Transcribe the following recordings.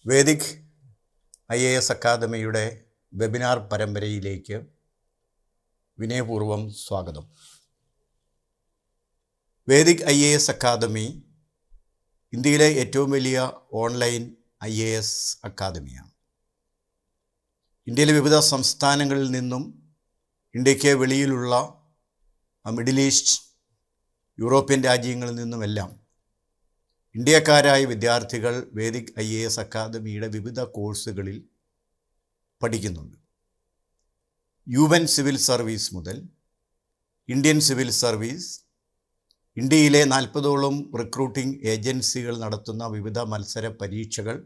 Vedic IAS അക്കാദമിയുടെ webinar പരമ്പരയിലേക്ക് വിനയപൂർവ്വം സ്വാഗതം. വേദിക് IAS അക്കാദമി ഇന്ത്യയിലെ ഏറ്റവും വലിയ ഓൺലൈൻ IAS അക്കാദമിയാണ്. ഇന്ത്യയിലെ വിവിധ സംസ്ഥാനങ്ങളിൽ നിന്നും ഇന്ത്യയ്ക്ക് വെളിയിലുള്ള മിഡിൽ ഈസ്റ്റ്, യൂറോപ്യൻ രാജ്യങ്ങളിൽ നിന്നുമെല്ലാം ഇന്ത്യക്കാരായ വിദ്യാർത്ഥികൾ വേദിക് IAS അക്കാദമിയുടെ വിവിധ കോഴ്സുകളിൽ പഠിക്കുന്നുണ്ട്. UN സിവിൽ സർവീസ് മുതൽ ഇന്ത്യൻ സിവിൽ സർവീസ്, ഇന്ത്യയിലെ 40ഓളം റിക്രൂട്ടിംഗ് ഏജൻസികൾ നടത്തുന്ന വിവിധ മത്സര പരീക്ഷകൾ,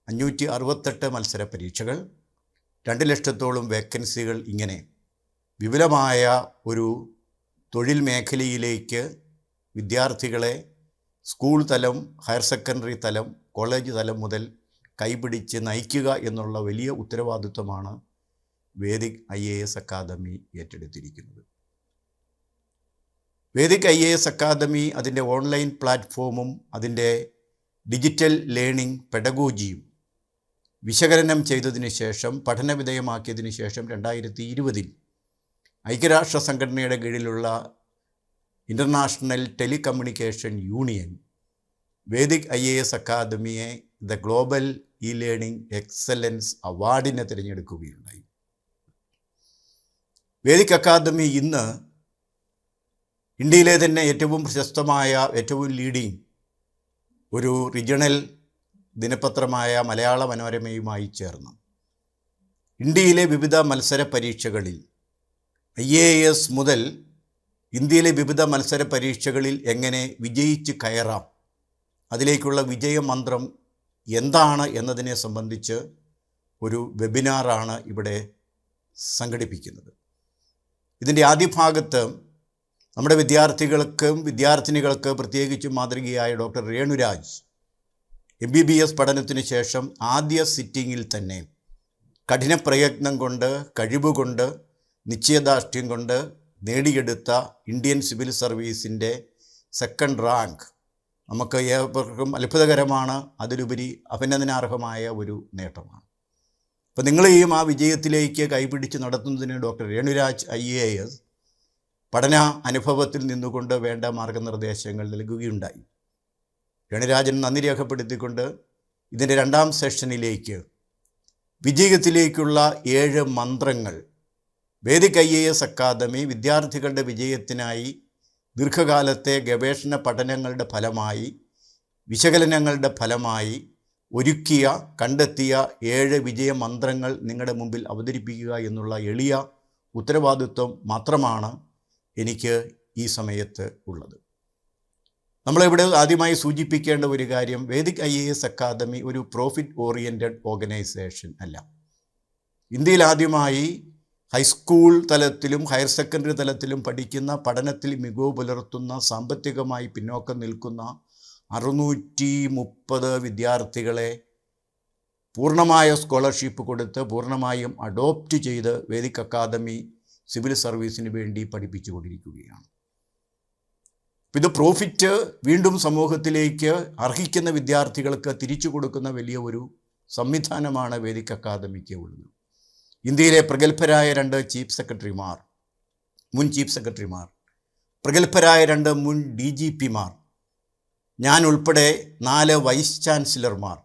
568 മത്സര പരീക്ഷകൾ, 2 ലക്ഷത്തോളം വേക്കൻസികൾ, ഇങ്ങനെ വിപുലമായ ഒരു തൊഴിൽ മേഖലയിലേക്ക് വിദ്യാർത്ഥികളെ സ്കൂൾ തലം, ഹയർ സെക്കൻഡറി തലം, കോളേജ് തലം മുതൽ കൈപിടിച്ച് നയിക്കുക എന്നുള്ള വലിയ ഉത്തരവാദിത്വമാണ് വേദിക് IAS അക്കാദമി ഏറ്റെടുത്തിരിക്കുന്നത്. വേദിക് IAS അക്കാദമി അതിൻ്റെ ഓൺലൈൻ പ്ലാറ്റ്ഫോമും അതിൻ്റെ ഡിജിറ്റൽ ലേണിംഗ് പെഡഗോജിയും വിശകലനം ചെയ്തതിന് ശേഷം, പഠനവിധേയമാക്കിയതിന് ശേഷം 2020 ഐക്യരാഷ്ട്ര സംഘടനയുടെ കീഴിലുള്ള international telecommunication union Vedhik IAS അക്കാദമിയെ ദ ഗ്ലോബൽ ലേണിംഗ് എക്സലൻസ് അവാർഡിനെ തിരഞ്ഞെടുക്കുകയുണ്ടായി. വേദിക് അക്കാദമി ഇന്ന് ഇന്ത്യയിലെ തന്നെ ഏറ്റവും പ്രശസ്തമായ, ഏറ്റവും ലീഡിംഗ് ഒരു റീജിയണൽ ദിനപത്രമായ മലയാള മനോരമയുമായി ചേർന്ന് ഇന്ത്യയിലെ വിവിധ മത്സര പരീക്ഷകളിൽ IAS മുതൽ ഇന്ത്യയിലെ വിവിധ മത്സര പരീക്ഷകളിൽ എങ്ങനെ വിജയിച്ച് കയറാം, അതിലേക്കുള്ള വിജയമന്ത്രം എന്താണ് എന്നതിനെ സംബന്ധിച്ച് ഒരു വെബിനാറാണ് ഇവിടെ സംഘടിപ്പിക്കുന്നത്. ഇതിൻ്റെ ആദ്യ ഭാഗത്ത് നമ്മുടെ വിദ്യാർത്ഥിനികൾക്ക് പ്രത്യേകിച്ചും മാതൃകയായ ഡോക്ടർ രേണുരാജ് MBBS പഠനത്തിന് ശേഷം ആദ്യ സിറ്റിങ്ങിൽ തന്നെ കഠിന പ്രയത്നം കൊണ്ട്, കഴിവുകൊണ്ട്, നിശ്ചയദാർഢ്യം കൊണ്ട് നേടിയെടുത്ത ഇന്ത്യൻ സിവിൽ സർവീസിൻ്റെ 2nd റാങ്ക് നമുക്ക് ഏവർക്കും അത്ഭുതകരമാണ്, അതിലുപരി അഭിനന്ദനാർഹമായ ഒരു നേട്ടമാണ്. അപ്പോൾ നിങ്ങളെയും ആ വിജയത്തിലേക്ക് കൈപിടിച്ച് നടത്തുന്നതിന് ഡോക്ടർ രേണുരാജ് IAS പഠന അനുഭവത്തിൽ നിന്നുകൊണ്ട് വേണ്ട മാർഗനിർദ്ദേശങ്ങൾ നൽകുകയുണ്ടായി. രേണുരാജൻ നന്ദി രേഖപ്പെടുത്തിക്കൊണ്ട് ഇതിൻ്റെ 2ാം സെഷനിലേക്ക് വിജയത്തിലേക്കുള്ള 7 മന്ത്രങ്ങൾ വേദിക് IAS അക്കാദമി വിദ്യാർത്ഥികളുടെ വിജയത്തിനായി ദീർഘകാലത്തെ ഗവേഷണ പഠനങ്ങളുടെ ഫലമായി, വിശകലനങ്ങളുടെ ഫലമായി കണ്ടെത്തിയ 7 വിജയമന്ത്രങ്ങൾ നിങ്ങളുടെ മുമ്പിൽ അവതരിപ്പിക്കുക എന്നുള്ള എളിയ ഉത്തരവാദിത്വം മാത്രമാണ് എനിക്ക് ഈ സമയത്ത് ഉള്ളത്. നമ്മളിവിടെ ആദ്യമായി സൂചിപ്പിക്കേണ്ട ഒരു കാര്യം, വേദിക് IAS അക്കാദമി ഒരു പ്രോഫിറ്റ് ഓറിയൻറ്റഡ് ഓർഗനൈസേഷൻ അല്ല. ഇന്ത്യയിൽ ആദ്യമായി ഹൈസ്കൂൾ തലത്തിലും ഹയർ സെക്കൻഡറി തലത്തിലും പഠിക്കുന്ന, പഠനത്തിൽ മികവ് പുലർത്തുന്ന, സാമ്പത്തികമായി പിന്നോക്കം നിൽക്കുന്ന 630 വിദ്യാർത്ഥികളെ പൂർണ്ണമായ സ്കോളർഷിപ്പ് കൊടുത്ത് പൂർണ്ണമായും അഡോപ്റ്റ് ചെയ്ത് വേദിക് അക്കാദമി സിവിൽ സർവീസിന് വേണ്ടി പഠിപ്പിച്ചുകൊണ്ടിരിക്കുകയാണ്. ഇത് പ്രോഫിറ്റ് വീണ്ടും സമൂഹത്തിലേക്ക് അർഹിക്കുന്ന വിദ്യാർത്ഥികൾക്ക് തിരിച്ചു കൊടുക്കുന്ന വലിയ ഒരു സംവിധാനമാണ് വേദിക് അക്കാദമിക്ക് ഉള്ളത്. ഇന്ത്യയിലെ പ്രഗത്ഭരായ 2 മുൻ ചീഫ് സെക്രട്ടറിമാർ, പ്രഗത്ഭരായ 2 മുൻ DGPമാർ, ഞാൻ ഉൾപ്പെടെ 4 വൈസ് ചാൻസലർമാർ,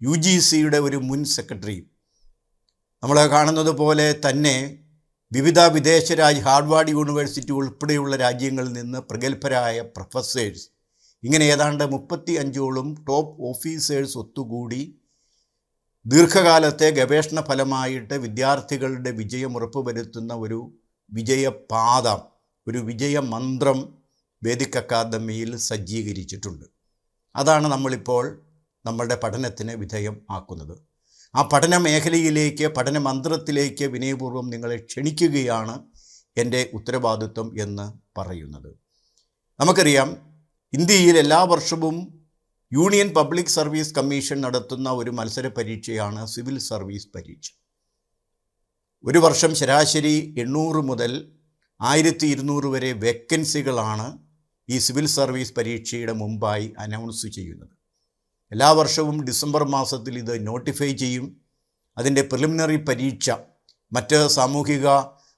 UGCയുടെ ഒരു മുൻ സെക്രട്ടറി, നമ്മൾ കാണുന്നത് പോലെ തന്നെ വിവിധ വിദേശ ഹാർവാർഡ് യൂണിവേഴ്സിറ്റി ഉൾപ്പെടെയുള്ള രാജ്യങ്ങളിൽ നിന്ന് പ്രഗത്ഭരായ പ്രൊഫസേഴ്സ്, ഇങ്ങനെ ഏതാണ്ട് 35ഓളം ടോപ്പ് ഓഫീസേഴ്സ് ഒത്തുകൂടി ദീർഘകാലത്തെ ഗവേഷണ ഫലമായിട്ട് വിദ്യാർത്ഥികളുടെ വിജയം ഉറപ്പുവരുത്തുന്ന ഒരു വിജയപാത, ഒരു വിജയമന്ത്രം വേദിക് അക്കാദമിയിൽ സജ്ജീകരിച്ചിട്ടുണ്ട്. അതാണ് നമ്മളിപ്പോൾ നമ്മളുടെ പഠനത്തിന് വിധേയം ആക്കുന്നത്. ആ പഠന മേഖലയിലേക്ക്, പഠനമന്ത്രത്തിലേക്ക് വിനയപൂർവ്വം നിങ്ങളെ ക്ഷണിക്കുകയാണ് എൻ്റെ ഉത്തരവാദിത്വം എന്ന് പറയുന്നത്. നമുക്കറിയാം, ഇന്ത്യയിൽ എല്ലാ വർഷവും യൂണിയൻ പബ്ലിക് സർവീസ് കമ്മീഷൻ നടത്തുന്ന ഒരു മത്സര പരീക്ഷയാണ് സിവിൽ സർവീസ് പരീക്ഷ. ഒരു വർഷം ശരാശരി 800 മുതൽ 1200 വരെ വേക്കൻസികളാണ് ഈ സിവിൽ സർവീസ് പരീക്ഷയുടെ മുമ്പായി അനൗൺസ് ചെയ്യുന്നത്. എല്ലാ വർഷവും ഡിസംബർ മാസത്തിൽ ഇത് നോട്ടിഫൈ ചെയ്യും. അതിൻ്റെ പ്രിലിമിനറി പരീക്ഷ മറ്റ് സാമൂഹിക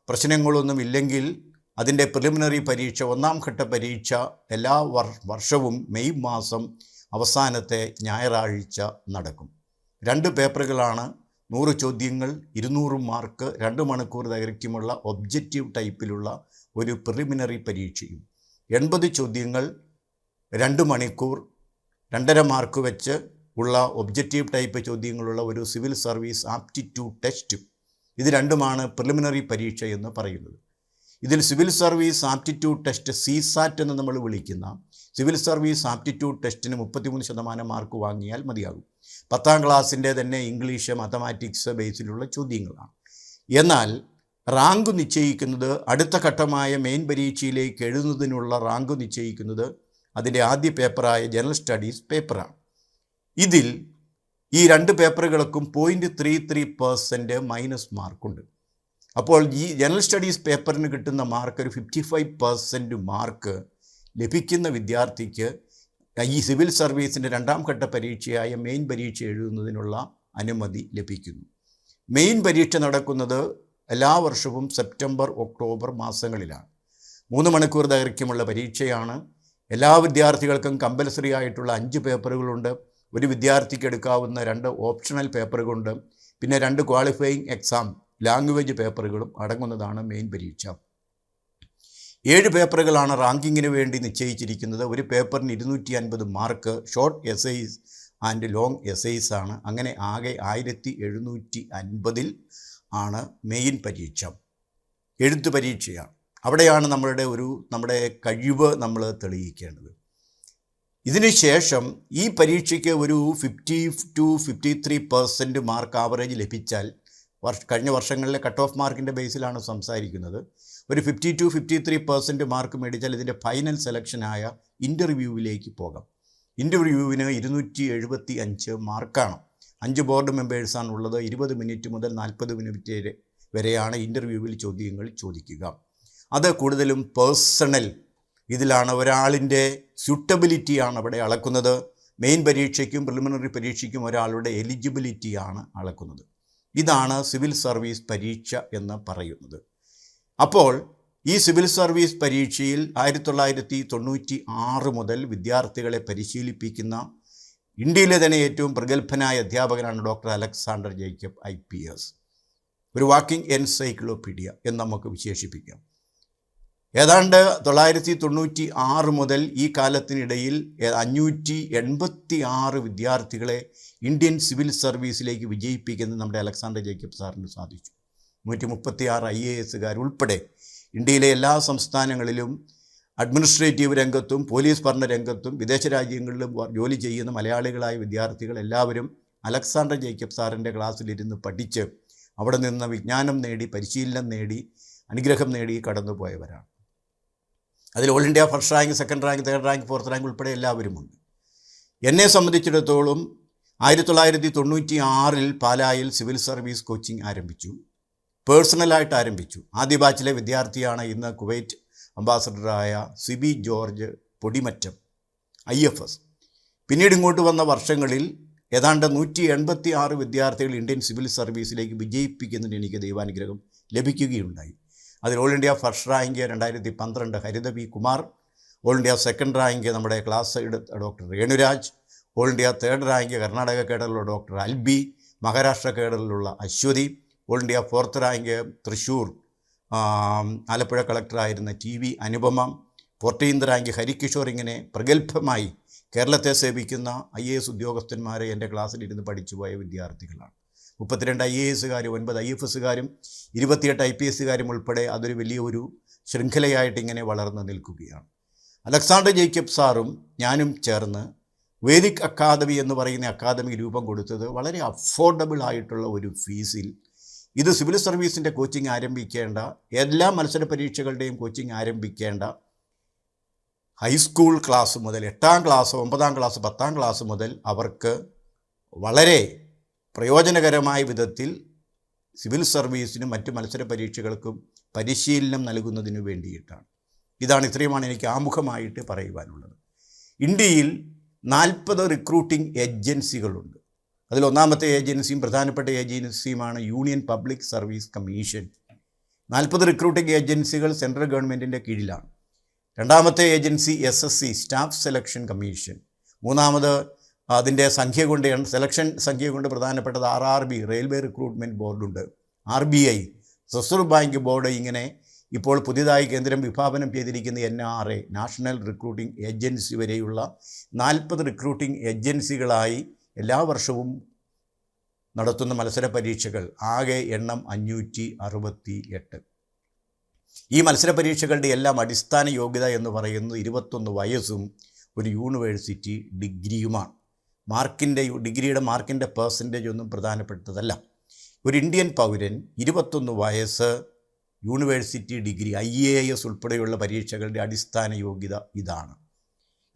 പ്രശ്നങ്ങളൊന്നും ഇല്ലെങ്കിൽ അതിൻ്റെ പ്രിലിമിനറി പരീക്ഷ, ഒന്നാം ഘട്ട പരീക്ഷ എല്ലാ വർഷവും മെയ് മാസം അവസാനത്തെ ഞായറാഴ്ച നടക്കും. 2 പേപ്പറുകളാണ്. 100 ചോദ്യങ്ങൾ, 200 മാർക്ക്, 2 മണിക്കൂർ ദൈർഘ്യമുള്ള ഒബ്ജക്റ്റീവ് ടൈപ്പിലുള്ള ഒരു പ്രിലിമിനറി പരീക്ഷയും, 80 ചോദ്യങ്ങൾ, 2 മണിക്കൂർ, 2.5 മാർക്ക് വെച്ച് ഉള്ള ഒബ്ജക്റ്റീവ് ടൈപ്പ് ചോദ്യങ്ങളുള്ള ഒരു സിവിൽ സർവീസ് ആപ്റ്റിറ്റ്യൂഡ് ടെസ്റ്റും. ഇത് രണ്ടുമാണ് പ്രിലിമിനറി പരീക്ഷ എന്ന് പറയുന്നത്. ഇതിൽ civil service aptitude test CSAT എന്ന് നമ്മൾ വിളിക്കുന്ന സിവിൽ സർവീസ് ആപ്റ്റിറ്റ്യൂഡ് ടെസ്റ്റിന് 33% മാർക്ക് വാങ്ങിയാൽ മതിയാകും. 10ാം ക്ലാസ്സിൻ്റെ തന്നെ ഇംഗ്ലീഷ്, മാത്തമാറ്റിക്സ് ബേസിലുള്ള ചോദ്യങ്ങളാണ്. എന്നാൽ റാങ്ക് നിശ്ചയിക്കുന്നത്, അടുത്ത ഘട്ടമായ മെയിൻ പരീക്ഷയിലേക്ക് എഴുതുന്നതിനുള്ള റാങ്ക് നിശ്ചയിക്കുന്നത് അതിൻ്റെ ആദ്യ പേപ്പറായ ജനറൽ സ്റ്റഡീസ് പേപ്പറാണ്. ഇതിൽ ഈ 2 പേപ്പറുകൾക്കും 0.33% മൈനസ് മാർക്കുണ്ട്. അപ്പോൾ ഈ ജനറൽ സ്റ്റഡീസ് പേപ്പറിന് കിട്ടുന്ന മാർക്ക്, ഒരു 55% മാർക്ക് ലഭിക്കുന്ന വിദ്യാർത്ഥിക്ക് ഈ സിവിൽ സർവീസിൻ്റെ 2ാം ഘട്ട പരീക്ഷയായ മെയിൻ പരീക്ഷ എഴുതുന്നതിനുള്ള അനുമതി ലഭിക്കുന്നു. മെയിൻ പരീക്ഷ നടക്കുന്നത് എല്ലാ വർഷവും സെപ്റ്റംബർ, ഒക്ടോബർ മാസങ്ങളിലാണ്. 3 മണിക്കൂർ ദൈർഘ്യമുള്ള പരീക്ഷയാണ്. എല്ലാ വിദ്യാർത്ഥികൾക്കും കമ്പൽസറി ആയിട്ടുള്ള 5 പേപ്പറുകളുണ്ട്. ഒരു വിദ്യാർത്ഥിക്ക് എടുക്കാവുന്ന 2 ഓപ്ഷണൽ പേപ്പറുകളുണ്ട്. പിന്നെ 2 ക്വാളിഫയിങ് എക്സാം ലാംഗ്വേജ് പേപ്പറുകളും അടങ്ങുന്നതാണ് മെയിൻ പരീക്ഷ. 7 പേപ്പറുകളാണ് റാങ്കിങ്ങിന് വേണ്ടി നിശ്ചയിച്ചിരിക്കുന്നത്. ഒരു പേപ്പറിന് 250 mark. Short essays and long essays ആണ്. അങ്ങനെ ആകെ 1750 ആണ് മെയിൻ പരീക്ഷ. എഴുത്ത് പരീക്ഷയാണ്. അവിടെയാണ് നമ്മുടെ കഴിവ് നമ്മൾ തെളിയിക്കേണ്ടത്. ഇതിന് ശേഷം ഈ പരീക്ഷയ്ക്ക് ഒരു 50-53% മാർക്ക് ആവറേജ് ലഭിച്ചാൽ, കഴിഞ്ഞ വർഷങ്ങളിലെ കട്ട് ഓഫ് മാർക്കിൻ്റെ ബേസിലാണ് സംസാരിക്കുന്നത്, ഒരു 50-53% മാർക്ക് മേടിച്ചാൽ ഇതിൻ്റെ ഫൈനൽ സെലക്ഷനായ ഇൻ്റർവ്യൂവിലേക്ക് പോകാം. ഇൻ്റർവ്യൂവിന് 275 മാർക്കാണ്. 5 ബോർഡ് മെമ്പേഴ്സാണ് ഉള്ളത്. 20 മിനിറ്റ് മുതൽ 40 മിനിറ്റ് വരെയാണ് ഇൻ്റർവ്യൂവിൽ ചോദ്യങ്ങൾ ചോദിക്കുക. അത് കൂടുതലും പേഴ്സണൽ ഇതിലാണ്, ഒരാളിൻ്റെ സ്യൂട്ടബിലിറ്റിയാണ് അവിടെ അളക്കുന്നത്. മെയിൻ പരീക്ഷയ്ക്കും പ്രിലിമിനറി പരീക്ഷയ്ക്കും ഒരാളുടെ എലിജിബിലിറ്റിയാണ് അളക്കുന്നത്. ഇതാണ് സിവിൽ സർവീസ് പരീക്ഷ എന്ന് പറയുന്നത്. അപ്പോൾ ഈ സിവിൽ സർവീസ് പരീക്ഷയിൽ 1996 മുതൽ വിദ്യാർത്ഥികളെ പരിശീലിപ്പിക്കുന്ന ഇന്ത്യയിലെ തന്നെ ഏറ്റവും പ്രഗത്ഭനായ അധ്യാപകനാണ് ഡോക്ടർ അലക്സാണ്ടർ ജേക്കബ് IPS. ഒരു വാക്കിംഗ് എൻസൈക്ലോപീഡിയ എന്ന് നമുക്ക് വിശേഷിപ്പിക്കാം. ഏതാണ്ട് 996 മുതൽ ഈ കാലത്തിനിടയിൽ 586 വിദ്യാർത്ഥികളെ ഇന്ത്യൻ സിവിൽ സർവീസിലേക്ക് വിജയിപ്പിക്കുന്നത് നമ്മുടെ അലക്സാണ്ടർ ജേക്കബ് സാറിന് സാധിച്ചു. 136 IAS ഉൾപ്പെടെ ഇന്ത്യയിലെ എല്ലാ സംസ്ഥാനങ്ങളിലും അഡ്മിനിസ്ട്രേറ്റീവ് രംഗത്തും പോലീസ് ഭരണ രംഗത്തും വിദേശ രാജ്യങ്ങളിലും ജോലി ചെയ്യുന്ന മലയാളികളായ വിദ്യാർത്ഥികൾ എല്ലാവരും അലക്സാണ്ടർ ജേക്കബ് സാറിൻ്റെ ക്ലാസ്സിലിരുന്ന് പഠിച്ച് അവിടെ നിന്ന് വിജ്ഞാനം നേടി, പരിശീലനം നേടി, അനുഗ്രഹം നേടി കടന്നുപോയവരാണ്. അതിൽ all India first rank, second rank, third rank, fourth rank ഉൾപ്പെടെ എല്ലാവരുമുണ്ട്. എന്നെ സംബന്ധിച്ചിടത്തോളം 1996 പാലായിൽ സിവിൽ സർവീസ് കോച്ചിങ് ആരംഭിച്ചു. പേഴ്സണലായിട്ട് ആരംഭിച്ചു. ആദ്യ ബാച്ചിലെ വിദ്യാർത്ഥിയാണ് ഇന്ന് കുവൈറ്റ് അംബാസഡറായ സിബി ജോർജ് പൊടിമറ്റം IFS. പിന്നീട് ഇങ്ങോട്ട് വന്ന വർഷങ്ങളിൽ ഏതാണ്ട് 186 വിദ്യാർത്ഥികൾ ഇന്ത്യൻ സിവിൽ സർവീസിലേക്ക് വിജയിപ്പിക്കുന്നതിന് എനിക്ക് ദൈവാനുഗ്രഹം ലഭിക്കുകയുണ്ടായി. അതിൽ all India first rank 2012 Haritha P. Kumar, all India second rank നമ്മുടെ ക്ലാസ് എടുത്ത doctor Renuraj, all India third rank Karnataka കേഡറിലുള്ള ഡോക്ടർ അൽബി, മഹാരാഷ്ട്ര കേഡറിലുള്ള Aswathy, all India fourth rank Thrissur Alappuzha കളക്ടറായിരുന്ന TV Anupama, 14th rank Harikishore. ഇങ്ങനെ പ്രഗത്ഭമായി കേരളത്തെ സേവിക്കുന്ന IAS ഉദ്യോഗസ്ഥന്മാരെ എൻ്റെ ക്ലാസ്സിലിരുന്ന് പഠിച്ചുപോയ വിദ്യാർത്ഥികളാണ്. 32 IAS, 9 IFS, 28 IPS ഉൾപ്പെടെ അതൊരു വലിയൊരു ശൃംഖലയായിട്ട് ഇങ്ങനെ വളർന്നു നിൽക്കുകയാണ്. അലക്സാണ്ടർ ജേക്കബ് സാറും ഞാനും ചേർന്ന് വേദിക് അക്കാദമി എന്ന് പറയുന്ന അക്കാദമി രൂപം കൊടുത്തത് വളരെ അഫോർഡബിൾ ആയിട്ടുള്ള ഒരു ഫീസിൽ. ഇത് സിവിൽ സർവീസിൻ്റെ കോച്ചിങ് ആരംഭിക്കേണ്ട, എല്ലാ മത്സര പരീക്ഷകളുടെയും കോച്ചിങ് ആരംഭിക്കേണ്ട ഹൈസ്കൂൾ ക്ലാസ് മുതൽ 8ാം ക്ലാസ്, 9ാം ക്ലാസ്, 10ാം ക്ലാസ് മുതൽ അവർക്ക് വളരെ പ്രയോജനകരമായ വിധത്തിൽ സിവിൽ സർവീസിനും മറ്റ് മത്സര പരീക്ഷകൾക്കും പരിശീലനം നൽകുന്നതിന് വേണ്ടിയിട്ടാണ്. ഇത്രയുമാണ് എനിക്ക് ആമുഖമായിട്ട് പറയുവാനുള്ളത്. ഇന്ത്യയിൽ 40 റിക്രൂട്ടിംഗ് ഏജൻസികളുണ്ട്. അതിൽ ഒന്നാമത്തെ ഏജൻസിയും പ്രധാനപ്പെട്ട ഏജൻസിയുമാണ് union public service commission. 40 recruiting ഏജൻസികൾ സെൻട്രൽ ഗവൺമെൻറ്റിൻ്റെ കീഴിലാണ്. രണ്ടാമത്തെ agency SSC staff selection commission. മൂന്നാമത് അതിൻ്റെ സംഖ്യ കൊണ്ട് സെലക്ഷൻ സംഖ്യ കൊണ്ട് പ്രധാനപ്പെട്ടത് RRB റെയിൽവേ റിക്രൂട്ട്മെൻറ്റ് ബോർഡുണ്ട്, RBI റിസർവ് ബാങ്ക് ബോർഡ്. ഇങ്ങനെ ഇപ്പോൾ പുതിയതായി കേന്ദ്രം വിഭാവനം ചെയ്തിരിക്കുന്ന NRA നാഷണൽ റിക്രൂട്ടിംഗ് ഏജൻസി വരെയുള്ള 40 റിക്രൂട്ടിംഗ് ഏജൻസികളായി എല്ലാ വർഷവും നടത്തുന്ന മത്സര പരീക്ഷകൾ ആകെ എണ്ണം 568. ഈ മത്സര പരീക്ഷകളുടെ എല്ലാം അടിസ്ഥാന യോഗ്യത എന്ന് പറയുന്നത് 21 വയസ്സും ഒരു യൂണിവേഴ്സിറ്റി ഡിഗ്രിയുമാണ്. ഡിഗ്രിയുടെ മാർക്കിൻ്റെ പേഴ്സൻറ്റേജ് ഒന്നും പ്രധാനപ്പെട്ടതല്ല. ഒരു ഇന്ത്യൻ പൗരൻ 21 വയസ്സ്, യൂണിവേഴ്സിറ്റി ഡിഗ്രി, IAS ഉൾപ്പെടെയുള്ള പരീക്ഷകളുടെ അടിസ്ഥാന യോഗ്യത ഇതാണ്.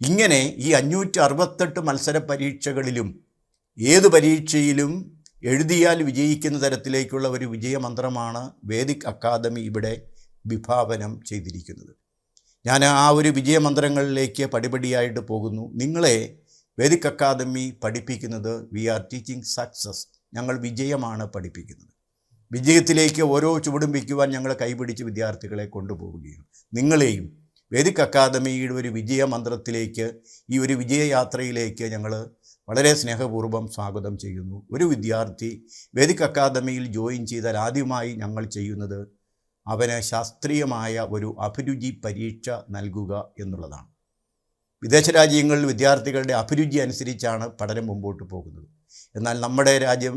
ഇങ്ങനെ ഈ 568 മത്സര പരീക്ഷകളിലും ഏത് പരീക്ഷയിലും എഴുതിയാൽ വിജയിക്കുന്ന തരത്തിലേക്കുള്ള ഒരു വിജയമന്ത്രമാണ് വേദിക് അക്കാദമി ഇവിടെ വിഭാവനം ചെയ്തിരിക്കുന്നത്. ഞാൻ ആ ഒരു വിജയമന്ത്രങ്ങളിലേക്ക് പടിപടിയായിട്ട് പോകുന്നു. നിങ്ങളെ വേദിക് അക്കാദമി പഠിപ്പിക്കുന്നത് വി ആർ ടീച്ചിങ് സക്സസ്. ഞങ്ങൾ വിജയമാണ് പഠിപ്പിക്കുന്നത്. വിജയത്തിലേക്ക് ഓരോ ചുവടും വയ്ക്കുവാൻ ഞങ്ങൾ കൈപിടിച്ച് വിദ്യാർത്ഥികളെ കൊണ്ടുപോവുകയാണ്. നിങ്ങളെയും വേദിക് അക്കാദമിയുടെ ഒരു വിജയമന്ത്രത്തിലേക്ക്, ഈ ഒരു വിജയയാത്രയിലേക്ക് ഞങ്ങൾ വളരെ സ്നേഹപൂർവ്വം സ്വാഗതം ചെയ്യുന്നു. ഒരു വിദ്യാർത്ഥി വേദിക് അക്കാദമിയിൽ ജോയിൻ ചെയ്താൽ ആദ്യമായി ഞങ്ങൾ ചെയ്യുന്നത് അവന് ശാസ്ത്രീയമായ ഒരു അഭിരുചി പരീക്ഷ നൽകുക എന്നുള്ളതാണ്. വിദേശ രാജ്യങ്ങളിൽ വിദ്യാർത്ഥികളുടെ അഭിരുചി അനുസരിച്ചാണ് പഠനം മുമ്പോട്ട് പോകുന്നത്. എന്നാൽ നമ്മുടെ രാജ്യം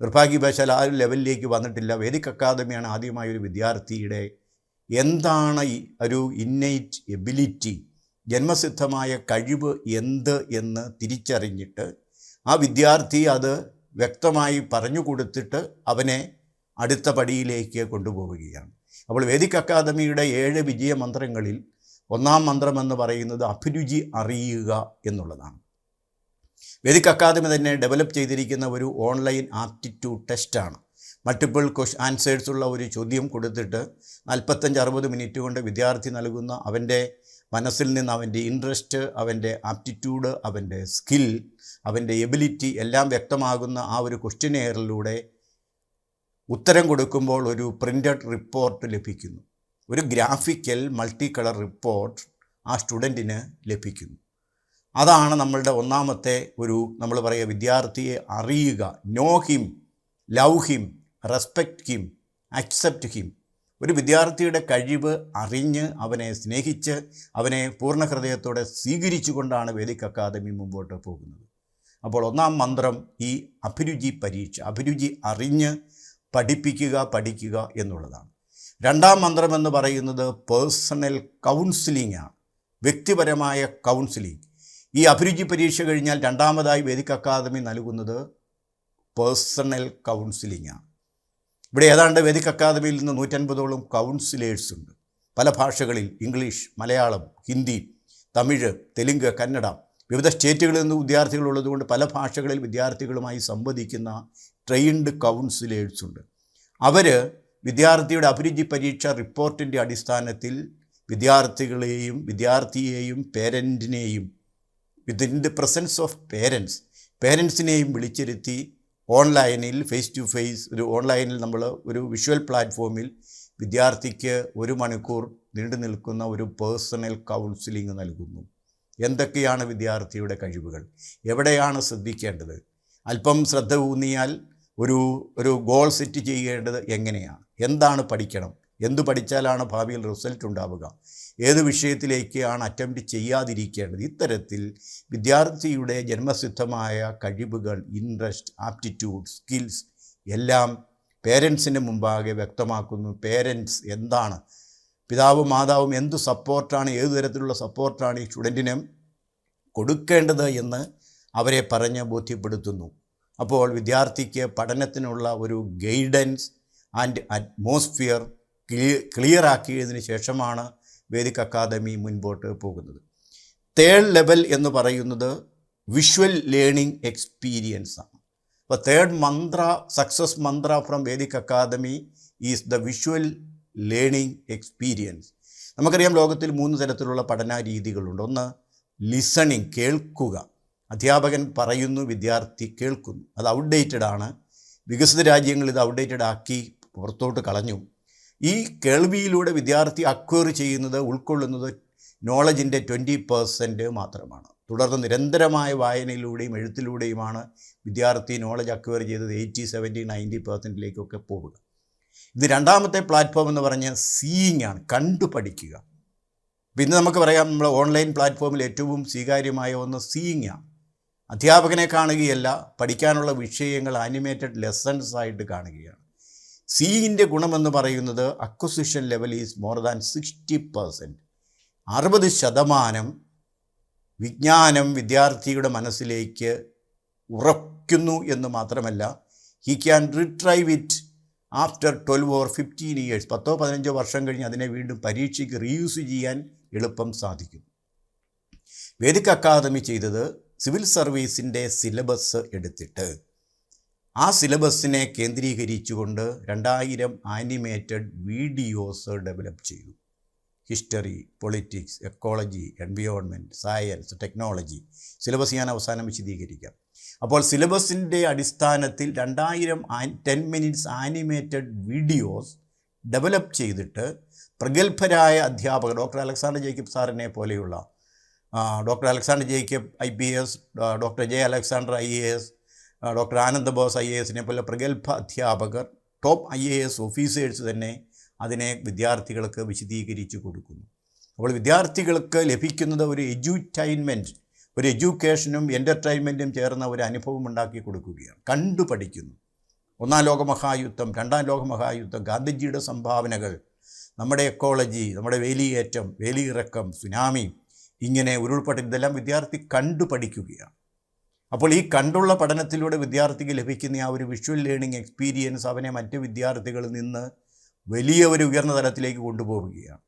നിർഭാഗ്യവശാൽ ആ ഒരു ലെവലിലേക്ക് വന്നിട്ടില്ല. വേദിക് അക്കാദമിയാണ് ആദ്യമായി ഒരു വിദ്യാർത്ഥിയുടെ എന്താണ് ഒരു ഇന്നേറ്റ് എബിലിറ്റി, ജന്മസിദ്ധമായ കഴിവ് എന്ത് എന്ന് തിരിച്ചറിഞ്ഞിട്ട് ആ വിദ്യാർത്ഥി അത് വ്യക്തമായി പറഞ്ഞു കൊടുത്തിട്ട് അവനെ അടുത്ത പടിയിലേക്ക് കൊണ്ടുപോവുകയാണ്. അപ്പോൾ വേദിക് അക്കാദമിയുടെ 7 വിജയമന്ത്രങ്ങളിൽ ഒന്നാം മന്ത്രമെന്ന് പറയുന്നത് അഭിരുചി അറിയുക എന്നുള്ളതാണ്. വേദിക് അക്കാദമി തന്നെ ഡെവലപ്പ് ചെയ്തിരിക്കുന്ന ഒരു ഓൺലൈൻ ആപ്റ്റിറ്റ്യൂഡ് ടെസ്റ്റാണ്. മൾട്ടിപ്പിൾ ആൻസേഴ്സ് ഉള്ള ഒരു ചോദ്യം കൊടുത്തിട്ട് 45-60 മിനിറ്റ് കൊണ്ട് വിദ്യാർത്ഥി നൽകുന്ന അവൻ്റെ മനസ്സിൽ നിന്ന് അവൻ്റെ ഇൻട്രസ്റ്റ്, അവൻ്റെ ആപ്റ്റിറ്റ്യൂഡ്, അവൻ്റെ സ്കിൽ, അവൻ്റെ എബിലിറ്റി എല്ലാം വ്യക്തമാകുന്ന ആ ഒരു ക്വസ്റ്റ്യനെയറിലൂടെ ഉത്തരം കൊടുക്കുമ്പോൾ ഒരു പ്രിൻ്റഡ് റിപ്പോർട്ട് ലഭിക്കുന്നു. ഒരു ഗ്രാഫിക്കൽ മൾട്ടി കളർ റിപ്പോർട്ട് ആ സ്റ്റുഡൻറ്റിന് ലഭിക്കുന്നു. അതാണ് നമ്മളുടെ ഒന്നാമത്തെ നമ്മൾ പറയുക വിദ്യാർത്ഥിയെ അറിയുക. Know him, love him, respect him, accept him. ഒരു വിദ്യാർത്ഥിയുടെ കഴിവ് അറിഞ്ഞ് അവനെ സ്നേഹിച്ച് അവനെ പൂർണ്ണ ഹൃദയത്തോടെ സ്വീകരിച്ചു കൊണ്ടാണ് വേദിക് അക്കാദമി മുമ്പോട്ട് പോകുന്നത്. അപ്പോൾ ഒന്നാം മന്ത്രം ഈ അഭിരുചി പരീക്ഷ, അഭിരുചി അറിഞ്ഞ് പഠിക്കുക എന്നുള്ളതാണ്. രണ്ടാം മന്ത്രം എന്ന് പറയുന്നത് പേഴ്സണൽ കൗൺസിലിംഗ് ആണ്, വ്യക്തിപരമായ കൗൺസിലിംഗ്. ഈ അഭിരുചി പരീക്ഷ കഴിഞ്ഞാൽ രണ്ടാമതായി വേദിക് അക്കാദമി നൽകുന്നത് പേഴ്സണൽ കൗൺസിലിംഗ് ആണ്. ഇവിടെ ഏതാണ്ട് വേദിക് അക്കാദമിയിൽ നിന്ന് 150ഓളം കൗൺസിലേഴ്സ് ഉണ്ട്. പല ഭാഷകളിൽ, ഇംഗ്ലീഷ്, മലയാളം, ഹിന്ദി, തമിഴ്, തെലുങ്ക്, കന്നഡ, വിവിധ സ്റ്റേറ്റുകളിൽ നിന്ന് വിദ്യാർത്ഥികളുള്ളതുകൊണ്ട് പല ഭാഷകളിൽ വിദ്യാർത്ഥികളുമായി സംവദിക്കുന്ന ട്രെയിൻഡ് കൗൺസിലേഴ്സ് ഉണ്ട്. അവർ വിദ്യാർത്ഥിയുടെ അഭിരുചി പരീക്ഷ റിപ്പോർട്ടിൻ്റെ അടിസ്ഥാനത്തിൽ വിദ്യാർത്ഥിയെയും പേരൻറ്റിനെയും വിത്തിൻ ദി പ്രസൻസ് ഓഫ് പേരൻസിനെയും വിളിച്ചിരുത്തി ഓൺലൈനിൽ ഫേസ് ടു ഫേസ് ഓൺലൈനിൽ നമ്മൾ ഒരു വിഷ്വൽ പ്ലാറ്റ്ഫോമിൽ വിദ്യാർത്ഥിക്ക് 1 മണിക്കൂർ നീണ്ടു നിൽക്കുന്ന ഒരു പേഴ്സണൽ കൗൺസിലിംഗ് നൽകുന്നു. എന്തൊക്കെയാണ് വിദ്യാർത്ഥിയുടെ കഴിവുകൾ, എവിടെയാണ് ശ്രദ്ധിക്കേണ്ടത്, അല്പം ശ്രദ്ധ ഊന്നിയാൽ ഒരു ഗോൾ സെറ്റ് ചെയ്യേണ്ടത് എങ്ങനെയാണ്, എന്താണ് പഠിക്കണം, എന്തു പഠിച്ചാലാണ് ഭാവിയിൽ റിസൾട്ട് ഉണ്ടാവുക, ഏത് വിഷയത്തിലേക്കാണ് അറ്റംപ്റ്റ് ചെയ്യാതിരിക്കേണ്ടത്. ഇത്തരത്തിൽ വിദ്യാർത്ഥിയുടെ ജന്മസിദ്ധമായ കഴിവുകൾ, ഇൻട്രസ്റ്റ്, ആപ്റ്റിറ്റ്യൂഡ്, സ്കിൽസ് എല്ലാം പേരൻസിന് മുമ്പാകെ വ്യക്തമാക്കുന്നു. പേരൻസ് എന്താണ്, പിതാവും മാതാവും എന്ത് സപ്പോർട്ടാണ്, ഏതു തരത്തിലുള്ള സപ്പോർട്ടാണ് ഈ സ്റ്റുഡൻറ്റിന് കൊടുക്കേണ്ടത് എന്ന് അവരെ പറഞ്ഞ് ബോധ്യപ്പെടുത്തുന്നു. അപ്പോൾ വിദ്യാർത്ഥിക്ക് പഠനത്തിനുള്ള ഒരു ഗൈഡൻസ് ആൻഡ് അറ്റ്മോസ്ഫിയർ ക്ലിയറാക്കിയതിന് ശേഷമാണ് വേദിക് അക്കാദമി മുൻപോട്ട് പോകുന്നത്. തേർഡ് ലെവൽ എന്ന് പറയുന്നത് വിഷ്വൽ ലേണിംഗ് എക്സ്പീരിയൻസ് ആണ്. അപ്പോൾ third mantra, success mantra from Vedic Academy is the visual learning experience. നമുക്കറിയാം ലോകത്തിൽ 3 തരത്തിലുള്ള പഠന രീതികളുണ്ട്. ഒന്ന് ലിസണിങ്, കേൾക്കുക. അധ്യാപകൻ പറയുന്നു, വിദ്യാർത്ഥി കേൾക്കുന്നു. അത് ഔട്ട്ഡേറ്റഡ് ആണ്. വികസിത രാജ്യങ്ങൾ ഇത് ഔട്ട്ഡേറ്റഡ് ആക്കി പുറത്തോട്ട് കളഞ്ഞു. ഈ കേൾവിയിലൂടെ വിദ്യാർത്ഥി അക്വയർ ചെയ്യുന്നത്, ഉൾക്കൊള്ളുന്നത് നോളജിൻ്റെ 20% മാത്രമാണ്. തുടർന്ന് നിരന്തരമായ വായനയിലൂടെയും എഴുത്തിലൂടെയുമാണ് വിദ്യാർത്ഥി നോളജ് അക്വയർ ചെയ്തത് 80, 70, 90%ലേക്കൊക്കെ പോവുക. ഇത് രണ്ടാമത്തെ പ്ലാറ്റ്ഫോം എന്ന് പറഞ്ഞാൽ സീയിങ് ആണ്, കണ്ടു പഠിക്കുക. പിന്നെ നമുക്ക് പറയാം, നമ്മൾ ഓൺലൈൻ പ്ലാറ്റ്ഫോമിൽ ഏറ്റവും സ്വീകാര്യമായ ഒന്ന് സീയിങ് ആണ്. അധ്യാപകനെ കാണുകയല്ല, പഠിക്കാനുള്ള വിഷയങ്ങൾ ആനിമേറ്റഡ് ലെസൺസ് ആയിട്ട് കാണുകയാണ്. സീയിങ്ങിൻ്റെ ഗുണമെന്ന് പറയുന്നത് acquisition level is more than 60%. 60% വിജ്ഞാനം വിദ്യാർത്ഥിയുടെ മനസ്സിലേക്ക് ഉറയ്ക്കുന്നു എന്ന് മാത്രമല്ല, he can retrieve it after 12 or 15 years. 10-15 വർഷം കഴിഞ്ഞ് അതിനെ വീണ്ടും പരീക്ഷയ്ക്ക് റീയൂസ് ചെയ്യാൻ എളുപ്പം സാധിക്കും. വേദിക് അക്കാദമി ചെയ്തത് സിവിൽ സർവീസിൻ്റെ സിലബസ് എടുത്തിട്ട് ആ സിലബസിനെ കേന്ദ്രീകരിച്ചുകൊണ്ട് 2000 ആനിമേറ്റഡ് വീഡിയോസ് ഡെവലപ്പ് ചെയ്തു. History, politics, ecology, environment, science, technology. Syllabus ഞാൻ അവസാനം വിശദീകരിക്കാം. അപ്പോൾ സിലബസിൻ്റെ അടിസ്ഥാനത്തിൽ 2000 10 minutes ആനിമേറ്റഡ് വീഡിയോസ് ഡെവലപ്പ് ചെയ്തിട്ട് പ്രഗത്ഭരായ അധ്യാപകർ, ഡോക്ടർ അലക്സാണ്ടർ ജേക്കബ് സാറിനെ പോലെയുള്ള, doctor Alexander Jacob IPS, doctor J Alexander IAS, doctor ആനന്ദ ബോസ് IASനെ പോലെ പ്രഗത്ഭ അധ്യാപകർ, ടോപ്പ് IAS ഓഫീസേഴ്സ് തന്നെ അതിനെ വിദ്യാർത്ഥികൾക്ക് വിശദീകരിച്ച് കൊടുക്കുന്നു. അപ്പോൾ വിദ്യാർത്ഥികൾക്ക് ലഭിക്കുന്നത് ഒരു എഡ്യൂറ്റൈൻമെൻറ്റ്, ഒരു എഡ്യൂക്കേഷനും എൻ്റർടൈൻമെൻറ്റും ചേർന്ന ഒരു അനുഭവം ഉണ്ടാക്കി കൊടുക്കുകയാണ്. കണ്ടു പഠിക്കുന്നു. 1-ാം ലോകമഹായുദ്ധം, 2-ാം ലോകമഹായുദ്ധം, ഗാന്ധിജിയുടെ സംഭാവനകൾ, നമ്മുടെ എക്കോളജി, നമ്മുടെ വേലിയേറ്റം, വേലിയിറക്കം, സുനാമി, ഇങ്ങനെ ഉരുൾപൊട്ടൽ, ഇതെല്ലാം വിദ്യാർത്ഥി കണ്ടു പഠിക്കുകയാണ്. അപ്പോൾ ഈ കണ്ടുള്ള പഠനത്തിലൂടെ വിദ്യാർത്ഥിക്ക് ലഭിക്കുന്ന ആ ഒരു വിഷ്വൽ ലേണിംഗ് എക്സ്പീരിയൻസ് അവനെ മറ്റ് വിദ്യാർത്ഥികളിൽ നിന്ന് വലിയ ഒരു ഉയർന്ന തലത്തിലേക്ക് കൊണ്ടുപോവുകയാണ്.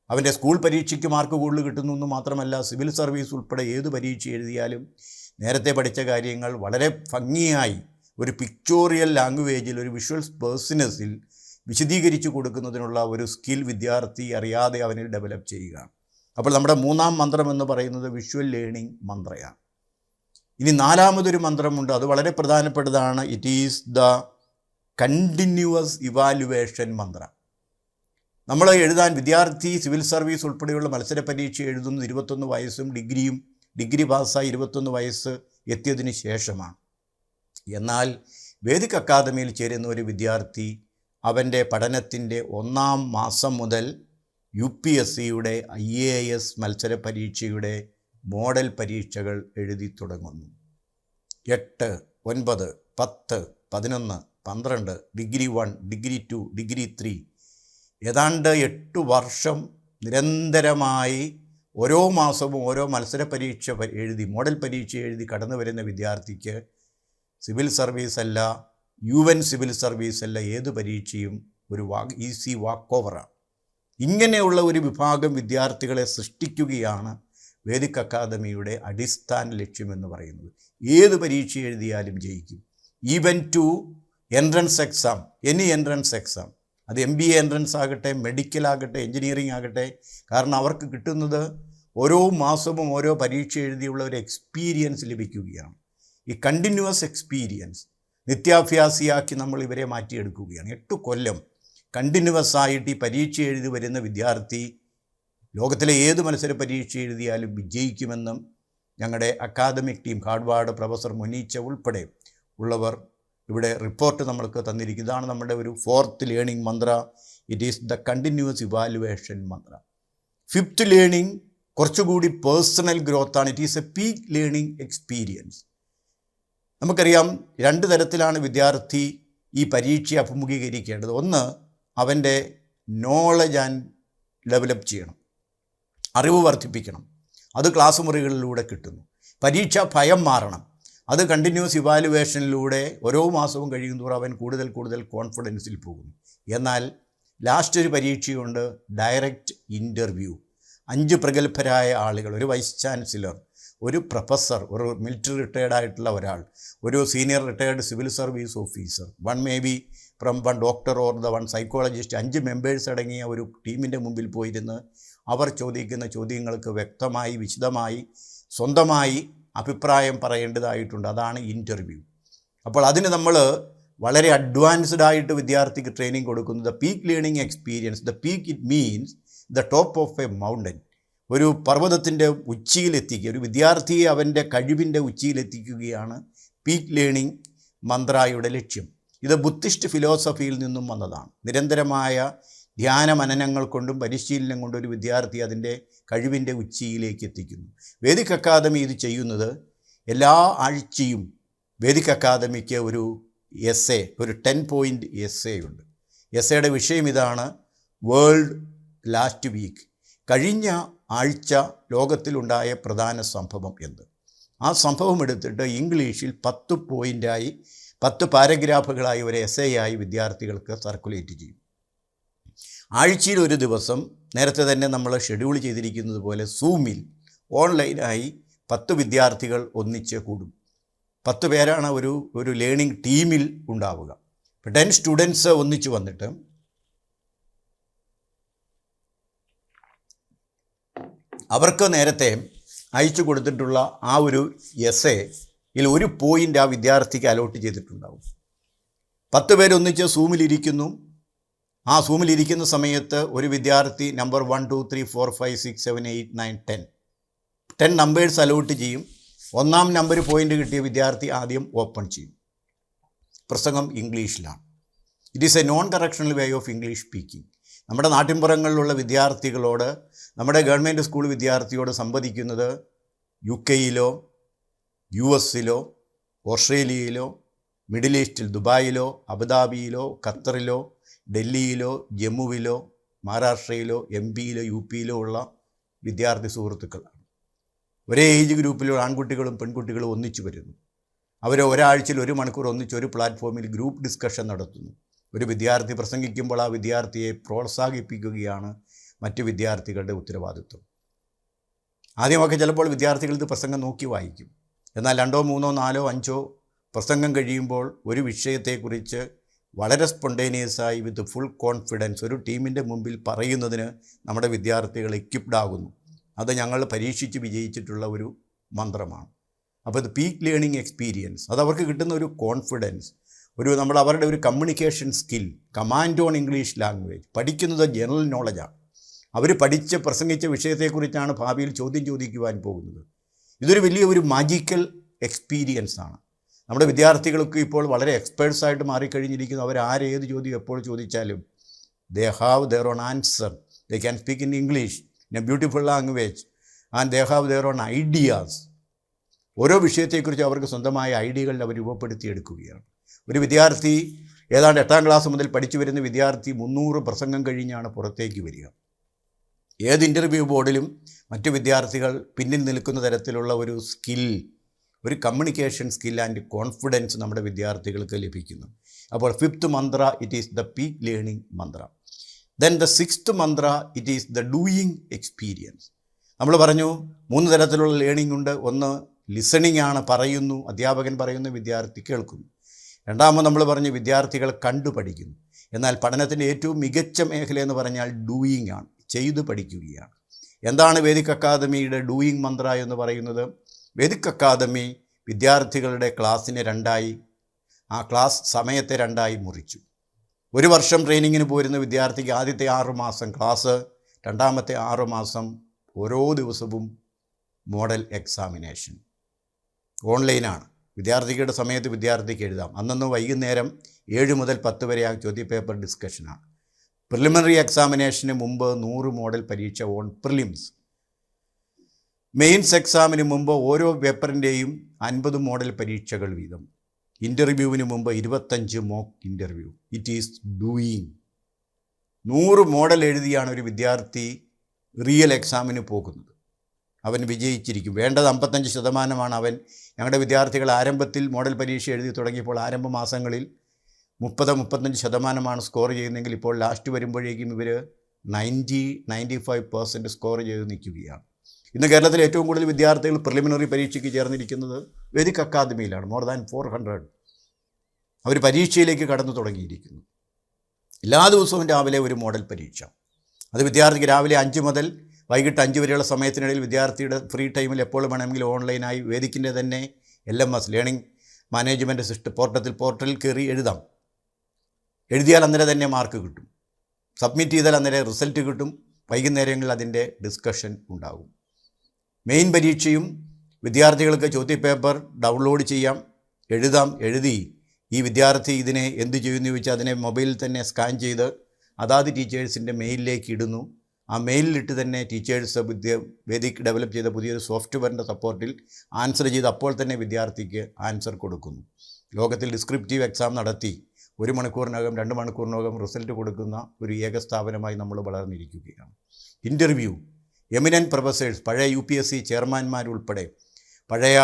അവൻ്റെ സ്കൂൾ പരീക്ഷയ്ക്ക് മാർക്ക് കൂടുതൽ കിട്ടുന്നു എന്ന് മാത്രമല്ല, സിവിൽ സർവീസ് ഉൾപ്പെടെ ഏത് പരീക്ഷ എഴുതിയാലും നേരത്തെ പഠിച്ച കാര്യങ്ങൾ വളരെ ഭംഗിയായി ഒരു പിക്ചോറിയൽ ലാംഗ്വേജിൽ, ഒരു വിഷ്വൽ പേഴ്സണസിൽ വിശദീകരിച്ച് കൊടുക്കുന്നതിനുള്ള ഒരു സ്കിൽ വിദ്യാർത്ഥി അറിയാതെ അവനിൽ ഡെവലപ്പ് ചെയ്യുകയാണ്. അപ്പോൾ നമ്മുടെ 3-ാം മന്ത്രം എന്ന് പറയുന്നത് വിഷ്വൽ ലേണിംഗ് മന്ത്രയാണ്. ഇനി 4-മതൊരു മന്ത്രമുണ്ട്, അത് വളരെ പ്രധാനപ്പെട്ടതാണ്. It is the continuous evaluation mantra. നമ്മൾ എഴുതാൻ വിദ്യാർത്ഥി സിവിൽ സർവീസ് ഉൾപ്പെടെയുള്ള മത്സര പരീക്ഷ എഴുതുന്നത് 21 വയസ്സും ഡിഗ്രി പാസ്സായി 21 വയസ്സ് എത്തിയതിന് ശേഷമാണ്. എന്നാൽ വേദിക് അക്കാദമിയിൽ ചേരുന്ന ഒരു വിദ്യാർത്ഥി അവൻ്റെ പഠനത്തിൻ്റെ 1-ാം മാസം മുതൽ UPSCയുടെ IAS മത്സര പരീക്ഷയുടെ മോഡൽ പരീക്ഷകൾ എഴുതി തുടങ്ങുന്നു. 8, 9, 10, 11, 12, ഡിഗ്രി 1, ഡിഗ്രി 2, ഡിഗ്രി 3, ഏതാണ്ട് 8 വർഷം നിരന്തരമായി ഓരോ മാസവും ഓരോ മത്സര പരീക്ഷ എഴുതി, മോഡൽ പരീക്ഷ എഴുതി കടന്നു വരുന്ന വിദ്യാർത്ഥിക്ക് സിവിൽ സർവീസ് അല്ല, UN സിവിൽ സർവീസ് അല്ല, ഏത് പരീക്ഷയും ഒരു ഈസി വാക്ക് ഓവറാണ്. ഇങ്ങനെയുള്ള ഒരു വിഭാഗം വിദ്യാർത്ഥികളെ സൃഷ്ടിക്കുകയാണ് വേദിക് അക്കാദമിയുടെ അടിസ്ഥാന ലക്ഷ്യമെന്ന് പറയുന്നത്. ഏത് പരീക്ഷ എഴുതിയാലും ജയിക്കും. Even to entrance exam, any entrance exam, അത് MBA എൻട്രൻസ് ആകട്ടെ, മെഡിക്കൽ ആകട്ടെ, എഞ്ചിനീയറിംഗ് ആകട്ടെ. കാരണം അവർക്ക് കിട്ടുന്നത് ഓരോ മാസവും ഓരോ പരീക്ഷ എഴുതിയുള്ള ഒരു എക്സ്പീരിയൻസ് ലഭിക്കുകയാണ്. ഈ കണ്ടിന്യൂവസ് എക്സ്പീരിയൻസ് നിത്യാഭ്യാസിയാക്കി നമ്മൾ ഇവരെ മാറ്റിയെടുക്കുകയാണ്. 8 കൊല്ലം കണ്ടിന്യൂവസ് ആയിട്ട് ഈ പരീക്ഷ എഴുതി വരുന്ന വിദ്യാർത്ഥി ലോകത്തിലെ ഏത് മത്സര പരീക്ഷ എഴുതിയാലും വിജയിക്കുമെന്നും ഞങ്ങളുടെ അക്കാദമിക് ടീം, ഹാർഡ്വാർഡ് പ്രൊഫസർ മുനീച്ച ഉൾപ്പെടെ ഉള്ളവർ ഇവിടെ റിപ്പോർട്ട് നമ്മൾക്ക് തന്നിരിക്കും. ഇതാണ് നമ്മുടെ ഒരു 4th learning mantra. It is the continuous evaluation mantra. 5th learning കുറച്ചുകൂടി പേഴ്സണൽ ഗ്രോത്താണ്. It is a peak learning experience. നമുക്കറിയാം 2 തരത്തിലാണ് വിദ്യാർത്ഥി ഈ പരീക്ഷയെ അഭിമുഖീകരിക്കേണ്ടത്. ഒന്ന്, അവൻ്റെ നോളജ് ആൻഡ് ഡെവലപ്പ് ചെയ്യണം, അറിവ് വർദ്ധിപ്പിക്കണം. അത് ക്ലാസ് മുറികളിലൂടെ കിട്ടുന്നു. പരീക്ഷാ ഭയം മാറണം. അത് കണ്ടിന്യൂസ് ഇവാലുവേഷനിലൂടെ ഓരോ മാസവും കഴിയുന്നതോറും അവൻ കൂടുതൽ കോൺഫിഡൻസിൽ പോകുന്നു. എന്നാൽ ലാസ്റ്റ് ഒരു പരീക്ഷയുണ്ട്, ഡയറക്റ്റ് ഇൻ്റർവ്യൂ. 5 പ്രഗത്ഭരായ ആളുകൾ, ഒരു വൈസ് ചാൻസലർ, ഒരു പ്രൊഫസർ, ഒരു മിലിറ്ററി റിട്ടയർഡ് ആയിട്ടുള്ള ഒരാൾ, ഒരു senior retired civil service officer, one may be from one doctor or the one psychologist, 5 members അടങ്ങിയ ഒരു ടീമിൻ്റെ മുമ്പിൽ പോയിരുന്ന് അവർ ചോദിക്കുന്ന ചോദ്യങ്ങൾക്ക് വ്യക്തമായി, വിശദമായി, സ്വന്തമായി അഭിപ്രായം പറയേണ്ടതായിട്ടുണ്ട്. അതാണ് ഇൻ്റർവ്യൂ. അപ്പോൾ അതിന് നമ്മൾ വളരെ അഡ്വാൻസ്ഡ് ആയിട്ട് വിദ്യാർത്ഥിക്ക് ട്രെയിനിങ് കൊടുക്കുന്നത് peak learning experience. The peak it means the top of A mountain. ഒരു പർവ്വതത്തിൻ്റെ ഉച്ചിയിലെത്തിക്കുക, ഒരു വിദ്യാർത്ഥിയെ അവൻ്റെ കഴിവിൻ്റെ ഉച്ചിയിലെത്തിക്കുകയാണ് പീക്ക് ലേണിംഗ് മന്ത്രയുടെ ലക്ഷ്യം. ഇത് ബുദ്ധിസ്റ്റ് ഫിലോസഫിയിൽ നിന്നും വന്നതാണ്. നിരന്തരമായ ധ്യാന മനനങ്ങൾ കൊണ്ടും പരിശീലനം കൊണ്ടും ഒരു വിദ്യാർത്ഥി അതിൻ്റെ കഴിവിൻ്റെ ഉച്ചിയിലേക്ക് എത്തിക്കുന്നു. വേദിക് അക്കാദമി ഇത് ചെയ്യുന്നത് എല്ലാ ആഴ്ചയും വേദിക് അക്കാദമിക്ക് ഒരു എസ്സേ, ഒരു 10 പോയിൻ്റ് എസ്സേ ഉണ്ട്. എസ്സേയുടെ വിഷയം ഇതാണ്: വേൾഡ് ലാസ്റ്റ് വീക്ക്, കഴിഞ്ഞ ആഴ്ച ലോകത്തിലുണ്ടായ പ്രധാന സംഭവം എന്ത്. ആ സംഭവം എടുത്തിട്ട് ഇംഗ്ലീഷിൽ 10 പോയിൻ്റായി 10 പാരഗ്രാഫുകളായി ഒരു എസ്സേയായി വിദ്യാർത്ഥികൾക്ക് സർക്കുലേറ്റ് ചെയ്യും. ആഴ്ചയിൽ ഒരു ദിവസം നേരത്തെ തന്നെ നമ്മൾ ഷെഡ്യൂൾ ചെയ്തിരിക്കുന്നത് പോലെ സൂമിൽ ഓൺലൈനായി 10 വിദ്യാർത്ഥികൾ ഒന്നിച്ച് കൂടും. 10 പേരാണ് ഒരു ലേണിംഗ് ടീമിൽ ഉണ്ടാവുക. 10 സ്റ്റുഡൻസ് ഒന്നിച്ച് വന്നിട്ട് അവർക്ക് നേരത്തെ അയച്ചു കൊടുത്തിട്ടുള്ള ആ ഒരു എസ്സേയിൽ ഒരു പോയിൻ്റ് ആ വിദ്യാർത്ഥിക്ക് അലോട്ട് ചെയ്തിട്ടുണ്ടാവും. 10 പേരൊന്നിച്ച് സൂമിലിരിക്കുന്നു. ആ സൂമിലിരിക്കുന്ന സമയത്ത് ഒരു വിദ്യാർത്ഥി നമ്പർ 1 2 3 4 5 6 7 8 9 10 നമ്പേഴ്സ് അലോട്ട് ചെയ്യും. 1-ാം നമ്പർ പോയിൻ്റ് കിട്ടിയ വിദ്യാർത്ഥി ആദ്യം ഓപ്പൺ ചെയ്യും. പ്രസംഗം ഇംഗ്ലീഷിലാണ്. It is A non correctional way of English speaking. നമ്മുടെ നാട്ടിൻപുറങ്ങളിലുള്ള വിദ്യാർത്ഥികളോട്, നമ്മുടെ ഗവൺമെൻറ് സ്കൂൾ വിദ്യാർത്ഥിയോട് സംവദിക്കുന്നത് UK-യിലോ US-യിലോ ഓസ്ട്രേലിയയിലോ മിഡിൽ ഈസ്റ്റിൽ ദുബായിലോ അബുദാബിയിലോ ഖത്തറിലോ ഡൽഹിയിലോ ജമ്മുവിലോ മഹാരാഷ്ട്രയിലോ MP-യിലോ UP-യിലോ ഉള്ള വിദ്യാർത്ഥി സുഹൃത്തുക്കളാണ്. ഒരേ ഏജ് ഗ്രൂപ്പിലുള്ള ആൺകുട്ടികളും പെൺകുട്ടികളും ഒന്നിച്ചു വരുന്നു. അവർ ഒരാഴ്ചയിൽ 1 മണിക്കൂർ ഒന്നിച്ച് ഒരു പ്ലാറ്റ്ഫോമിൽ ഗ്രൂപ്പ് ഡിസ്കഷൻ നടത്തുന്നു. ഒരു വിദ്യാർത്ഥി പ്രസംഗിക്കുമ്പോൾ ആ വിദ്യാർത്ഥിയെ പ്രോത്സാഹിപ്പിക്കുകയാണ് മറ്റ് വിദ്യാർത്ഥികളുടെ ഉത്തരവാദിത്വം. ആദ്യമൊക്കെ ചിലപ്പോൾ വിദ്യാർത്ഥികൾ ഇത് പ്രസംഗം നോക്കി വായിക്കും. എന്നാൽ 2 3 4 5 പ്രസംഗം കഴിയുമ്പോൾ ഒരു വിഷയത്തെക്കുറിച്ച് വളരെ സ്പോണ്ടേനിയസായി വിത്ത് ഫുൾ കോൺഫിഡൻസ് ഒരു ടീമിൻ്റെ മുമ്പിൽ പറയുന്നതിന് നമ്മുടെ വിദ്യാർത്ഥികൾ എക്വിപ്ഡ് ആകുന്നു. അത് ഞങ്ങൾ പരീക്ഷിച്ച് വിജയിച്ചിട്ടുള്ള ഒരു മന്ത്രമാണ്. അപ്പോൾ ഇത് പീക്ക് ലേണിംഗ് എക്സ്പീരിയൻസ്. അതവർക്ക് കിട്ടുന്ന ഒരു കോൺഫിഡൻസ്, അവരുടെ ഒരു communication skill, command on English language. പഠിക്കുന്നത് ജനറൽ നോളജാണ്. അവർ പഠിച്ച് പ്രസംഗിച്ച വിഷയത്തെക്കുറിച്ചാണ് ഭാവിയിൽ ചോദ്യം ചോദിക്കുവാൻ പോകുന്നത്. ഇതൊരു വലിയൊരു മാജിക്കൽ എക്സ്പീരിയൻസ് ആണ്. നമ്മുടെ വിദ്യാർത്ഥികൾക്ക് ഇപ്പോൾ വളരെ എക്സ്പേർട്സായിട്ട് മാറിക്കഴിഞ്ഞിരിക്കുന്നു. ഏത് ചോദ്യം എപ്പോൾ ചോദിച്ചാലും they have their own answer. They can speak in English in A beautiful language and they have their own ideas. ഓരോ വിഷയത്തെക്കുറിച്ച് അവർക്ക് സ്വന്തമായ ഐഡിയകൾ അവർ രൂപപ്പെടുത്തിയെടുക്കുകയാണ്. ഒരു വിദ്യാർത്ഥി ഏതാണ്ട് 8-ാം ക്ലാസ് മുതൽ പഠിച്ചു വരുന്ന വിദ്യാർത്ഥി 300 പ്രസംഗം കഴിഞ്ഞാണ് പുറത്തേക്ക് വരിക. ഏത് ഇൻ്റർവ്യൂ ബോർഡിലും മറ്റു വിദ്യാർത്ഥികൾ പിന്നിൽ നിൽക്കുന്ന തരത്തിലുള്ള ഒരു സ്കിൽ, ഒരു കമ്മ്യൂണിക്കേഷൻ സ്കിൽ ആൻഡ് കോൺഫിഡൻസ് നമ്മുടെ വിദ്യാർത്ഥികൾക്ക് ലഭിക്കുന്നു. അപ്പോൾ 5th Mantra it is the peak learning Mantra. Then the 6th Mantra it is the doing experience. നമ്മൾ പറഞ്ഞു 3 തരത്തിലുള്ള ലേണിംഗ് ഉണ്ട്. ഒന്ന് ലിസണിംഗ് ആണ്, പറയുന്നു, അധ്യാപകൻ പറയുന്നു, വിദ്യാർത്ഥി കേൾക്കുന്നു. രണ്ടാമത് നമ്മൾ പറഞ്ഞു വിദ്യാർത്ഥികൾ കണ്ടു പഠിക്കുന്നു. എന്നാൽ പഠനത്തിൻ്റെ ഏറ്റവും മികച്ച മേഖല എന്ന് പറഞ്ഞാൽ ഡൂയിങ് ആണ്, ചെയ്തു പഠിക്കുകയാണ്. എന്താണ് വേദിക് അക്കാദമിയുടെ ഡൂയിങ് മന്ത്ര എന്ന് പറയുന്നത്? വേദിക് അക്കാദമി വിദ്യാർത്ഥികളുടെ ക്ലാസ്സിനെ 2ആയി, ആ ക്ലാസ് സമയത്തെ 2ആയി മുറിച്ചു. 1 വർഷം ട്രെയിനിങ്ങിന് പോരുന്ന വിദ്യാർത്ഥിക്ക് ആദ്യത്തെ 6 മാസം ക്ലാസ്, രണ്ടാമത്തെ 6 മാസം ഓരോ ദിവസവും മോഡൽ എക്സാമിനേഷൻ. ഓൺലൈനാണ്. വിദ്യാർത്ഥികളുടെ സമയത്ത് വിദ്യാർത്ഥിക്ക് എഴുതാം. അന്നൊന്ന് വൈകുന്നേരം 7 മുതൽ 10 വരെ ആ ചോദ്യപേപ്പർ ഡിസ്കഷനാണ്. പ്രിലിമിനറി എക്സാമിനേഷന് മുമ്പ് 100 മോഡൽ പരീക്ഷ ഓൺ പ്രിലിംസ്. മെയിൻസ് എക്സാമിന് മുമ്പ് ഓരോ പേപ്പറിൻ്റെയും 50 മോഡൽ പരീക്ഷകൾ വീതം. ഇൻ്റർവ്യൂവിന് മുമ്പ് 25 mock interview. It is doing. 100 model എഴുതിയാണ് ഒരു വിദ്യാർത്ഥി റിയൽ എക്സാമിന് പോകുന്നത്. അവൻ വിജയിച്ചിരിക്കും. വേണ്ടത് 55%. അവൻ ഞങ്ങളുടെ വിദ്യാർത്ഥികൾ ആരംഭത്തിൽ മോഡൽ പരീക്ഷ എഴുതി തുടങ്ങിയപ്പോൾ ആരംഭ മാസങ്ങളിൽ 30-35% സ്കോർ ചെയ്യുന്നെങ്കിൽ ഇപ്പോൾ ലാസ്റ്റ് വരുമ്പോഴേക്കും ഇവർ 90-95% സ്കോർ ചെയ്ത് നിൽക്കുകയാണ്. ഇന്ന് കേരളത്തിൽ ഏറ്റവും കൂടുതൽ വിദ്യാർത്ഥികൾ പ്രിലിമിനറി പരീക്ഷയ്ക്ക് ചേർന്നിരിക്കുന്നത് വേദിക് അക്കാദമിയിലാണ്. മോർ ദാൻ 400 അവർ പരീക്ഷയിലേക്ക് കടന്നു തുടങ്ങിയിരിക്കുന്നു. എല്ലാ ദിവസവും രാവിലെ ഒരു മോഡൽ പരീക്ഷ. അത് വിദ്യാർത്ഥിക്ക് രാവിലെ 5 മുതൽ വൈകിട്ട് 5 വരെയുള്ള സമയത്തിനിടയിൽ വിദ്യാർത്ഥിയുടെ ഫ്രീ ടൈമിൽ എപ്പോൾ വേണമെങ്കിലും ഓൺലൈനായി വേദിക്കിൻ്റെ തന്നെ LMS ലേണിംഗ് മാനേജ്മെൻറ്റ് സിസ്റ്റം പോർട്ടലിൽ കയറി എഴുതാം. എഴുതിയാൽ അന്നേരം തന്നെ മാർക്ക് കിട്ടും. സബ്മിറ്റ് ചെയ്താൽ അന്നേരം റിസൾട്ട് കിട്ടും. വൈകുന്നേരങ്ങളിൽ അതിൻ്റെ ഡിസ്കഷൻ ഉണ്ടാകും. മെയിൻ പരീക്ഷയും വിദ്യാർത്ഥികൾക്ക് ചോദ്യപേപ്പർ ഡൗൺലോഡ് ചെയ്യാം, എഴുതാം. എഴുതി ഈ വിദ്യാർത്ഥി ഇതിനെ എന്ത് ചെയ്യുന്നു ചോദിച്ചാൽ അതിനെ മൊബൈലിൽ തന്നെ സ്കാൻ ചെയ്ത് അതാത് ടീച്ചേഴ്സിൻ്റെ മെയിലിലേക്ക് ഇടുന്നു. ആ മെയിലിലിട്ട് തന്നെ ടീച്ചേഴ്സ് വേദിക്ക് ഡെവലപ്പ് ചെയ്ത പുതിയൊരു സോഫ്റ്റ്വെയറിൻ്റെ സപ്പോർട്ടിൽ ആൻസർ ചെയ്ത് അപ്പോൾ തന്നെ വിദ്യാർത്ഥിക്ക് ആൻസർ കൊടുക്കുന്നു. ലോകത്തിൽ ഡിസ്ക്രിപ്റ്റീവ് എക്സാം നടത്തി 1 മണിക്കൂറിനകം 2 മണിക്കൂറിനകം റിസൾട്ട് കൊടുക്കുന്ന ഒരു ഏക സ്ഥാപനമായി നമ്മൾ വളർന്നിരിക്കുകയാണ്. ഇൻ്റർവ്യൂ എമിനൻറ്റ് പ്രൊഫസേഴ്സ്, പഴയ UPSC ചെയർമാൻമാരുൾപ്പെടെ പഴയ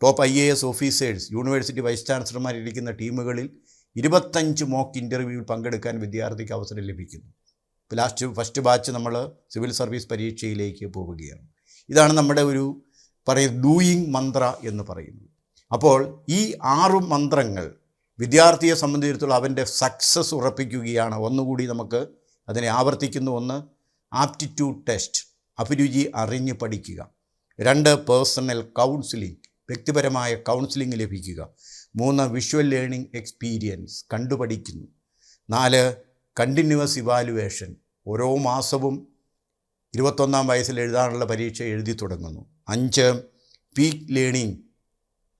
top IAS officers, university vice ചാൻസലർമാരിരിക്കുന്ന ടീമുകളിൽ 25 മോക്ക് ഇൻ്റർവ്യൂവിൽ പങ്കെടുക്കാൻ വിദ്യാർത്ഥിക്ക് അവസരം ലഭിക്കുന്നു. ഫസ്റ്റ് ബാച്ച് നമ്മൾ സിവിൽ സർവീസ് പരീക്ഷയിലേക്ക് പോവുകയാണ്. ഇതാണ് നമ്മുടെ ഒരു ഡൂയിങ് മന്ത്ര എന്ന് പറയുന്നത്. അപ്പോൾ ഈ 6 മന്ത്രങ്ങൾ വിദ്യാർത്ഥിയെ സംബന്ധിച്ചിടത്തോളം അവൻ്റെ സക്സസ് ഉറപ്പിക്കുകയാണ്. ഒന്നുകൂടി നമുക്ക് അതിനെ ആവർത്തിക്കുന്നു. 1 ആപ്റ്റിറ്റ്യൂഡ് ടെസ്റ്റ്, അഭിരുചി അറിഞ്ഞ് പഠിക്കുക. 2 പേഴ്സണൽ കൗൺസിലിംഗ്, വ്യക്തിപരമായ കൗൺസിലിംഗ് ലഭിക്കുക. 3 വിഷ്വൽ ലേണിംഗ് എക്സ്പീരിയൻസ്, കണ്ടുപഠിക്കുന്നു. 4 കണ്ടിന്യൂവസ് ഇവാലുവേഷൻ, ഓരോ മാസവും 21-ാം വയസ്സിൽ എഴുതാനുള്ള പരീക്ഷ എഴുതി തുടങ്ങുന്നു. 5 peak learning,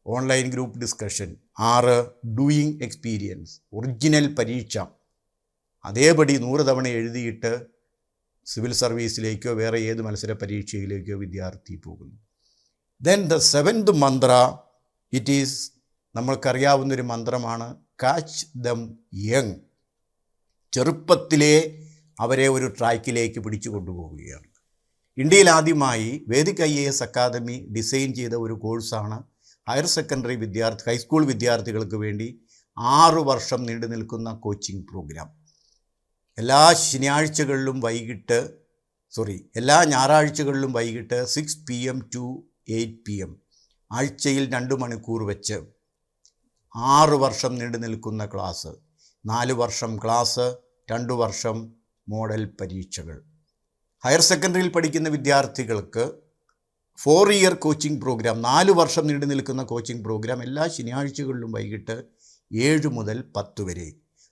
online group discussion. 6 doing experience, original പരീക്ഷ അതേപടി 100 തവണ എഴുതിയിട്ട് സിവിൽ സർവീസിലേക്കോ വേറെ ഏത് മത്സര പരീക്ഷയിലേക്കോ വിദ്യാർത്ഥി പോകുന്നു. Then the 7th mantra, it is നമ്മൾക്കറിയാവുന്നൊരു മന്ത്രമാണ്, കാച്ച് ദം യങ്. ചെറുപ്പത്തിലേ അവരെ ഒരു ട്രാക്കിലേക്ക് പിടിച്ചു കൊണ്ടുപോവുകയാണ്. ഇന്ത്യയിൽ ആദ്യമായി വേദിക് IAS അക്കാദമി ഡിസൈൻ ചെയ്ത ഒരു കോഴ്സാണ് ഹൈസ്കൂൾ വിദ്യാർത്ഥികൾക്ക് വേണ്ടി 6 വർഷം നീണ്ടു നിൽക്കുന്ന കോച്ചിങ് പ്രോഗ്രാം. എല്ലാ ഞായറാഴ്ചകളിലും വൈകിട്ട് 6 PM to 8 PM, ആഴ്ചയിൽ 2 മണിക്കൂർ വെച്ച് 6 വർഷം നീണ്ടു നിൽക്കുന്ന ക്ലാസ്. 4 വർഷം ക്ലാസ്, 2 വർഷം മോഡൽ പരീക്ഷകൾ. ഹയർ സെക്കൻഡറിയിൽ പഠിക്കുന്ന വിദ്യാർത്ഥികൾക്ക് 4 ഇയർ കോച്ചിങ് പ്രോഗ്രാം, 4 വർഷം നീണ്ടു നിൽക്കുന്ന കോച്ചിങ് പ്രോഗ്രാം എല്ലാ ശനിയാഴ്ചകളിലും വൈകിട്ട് 7 മുതൽ 10 വരെ.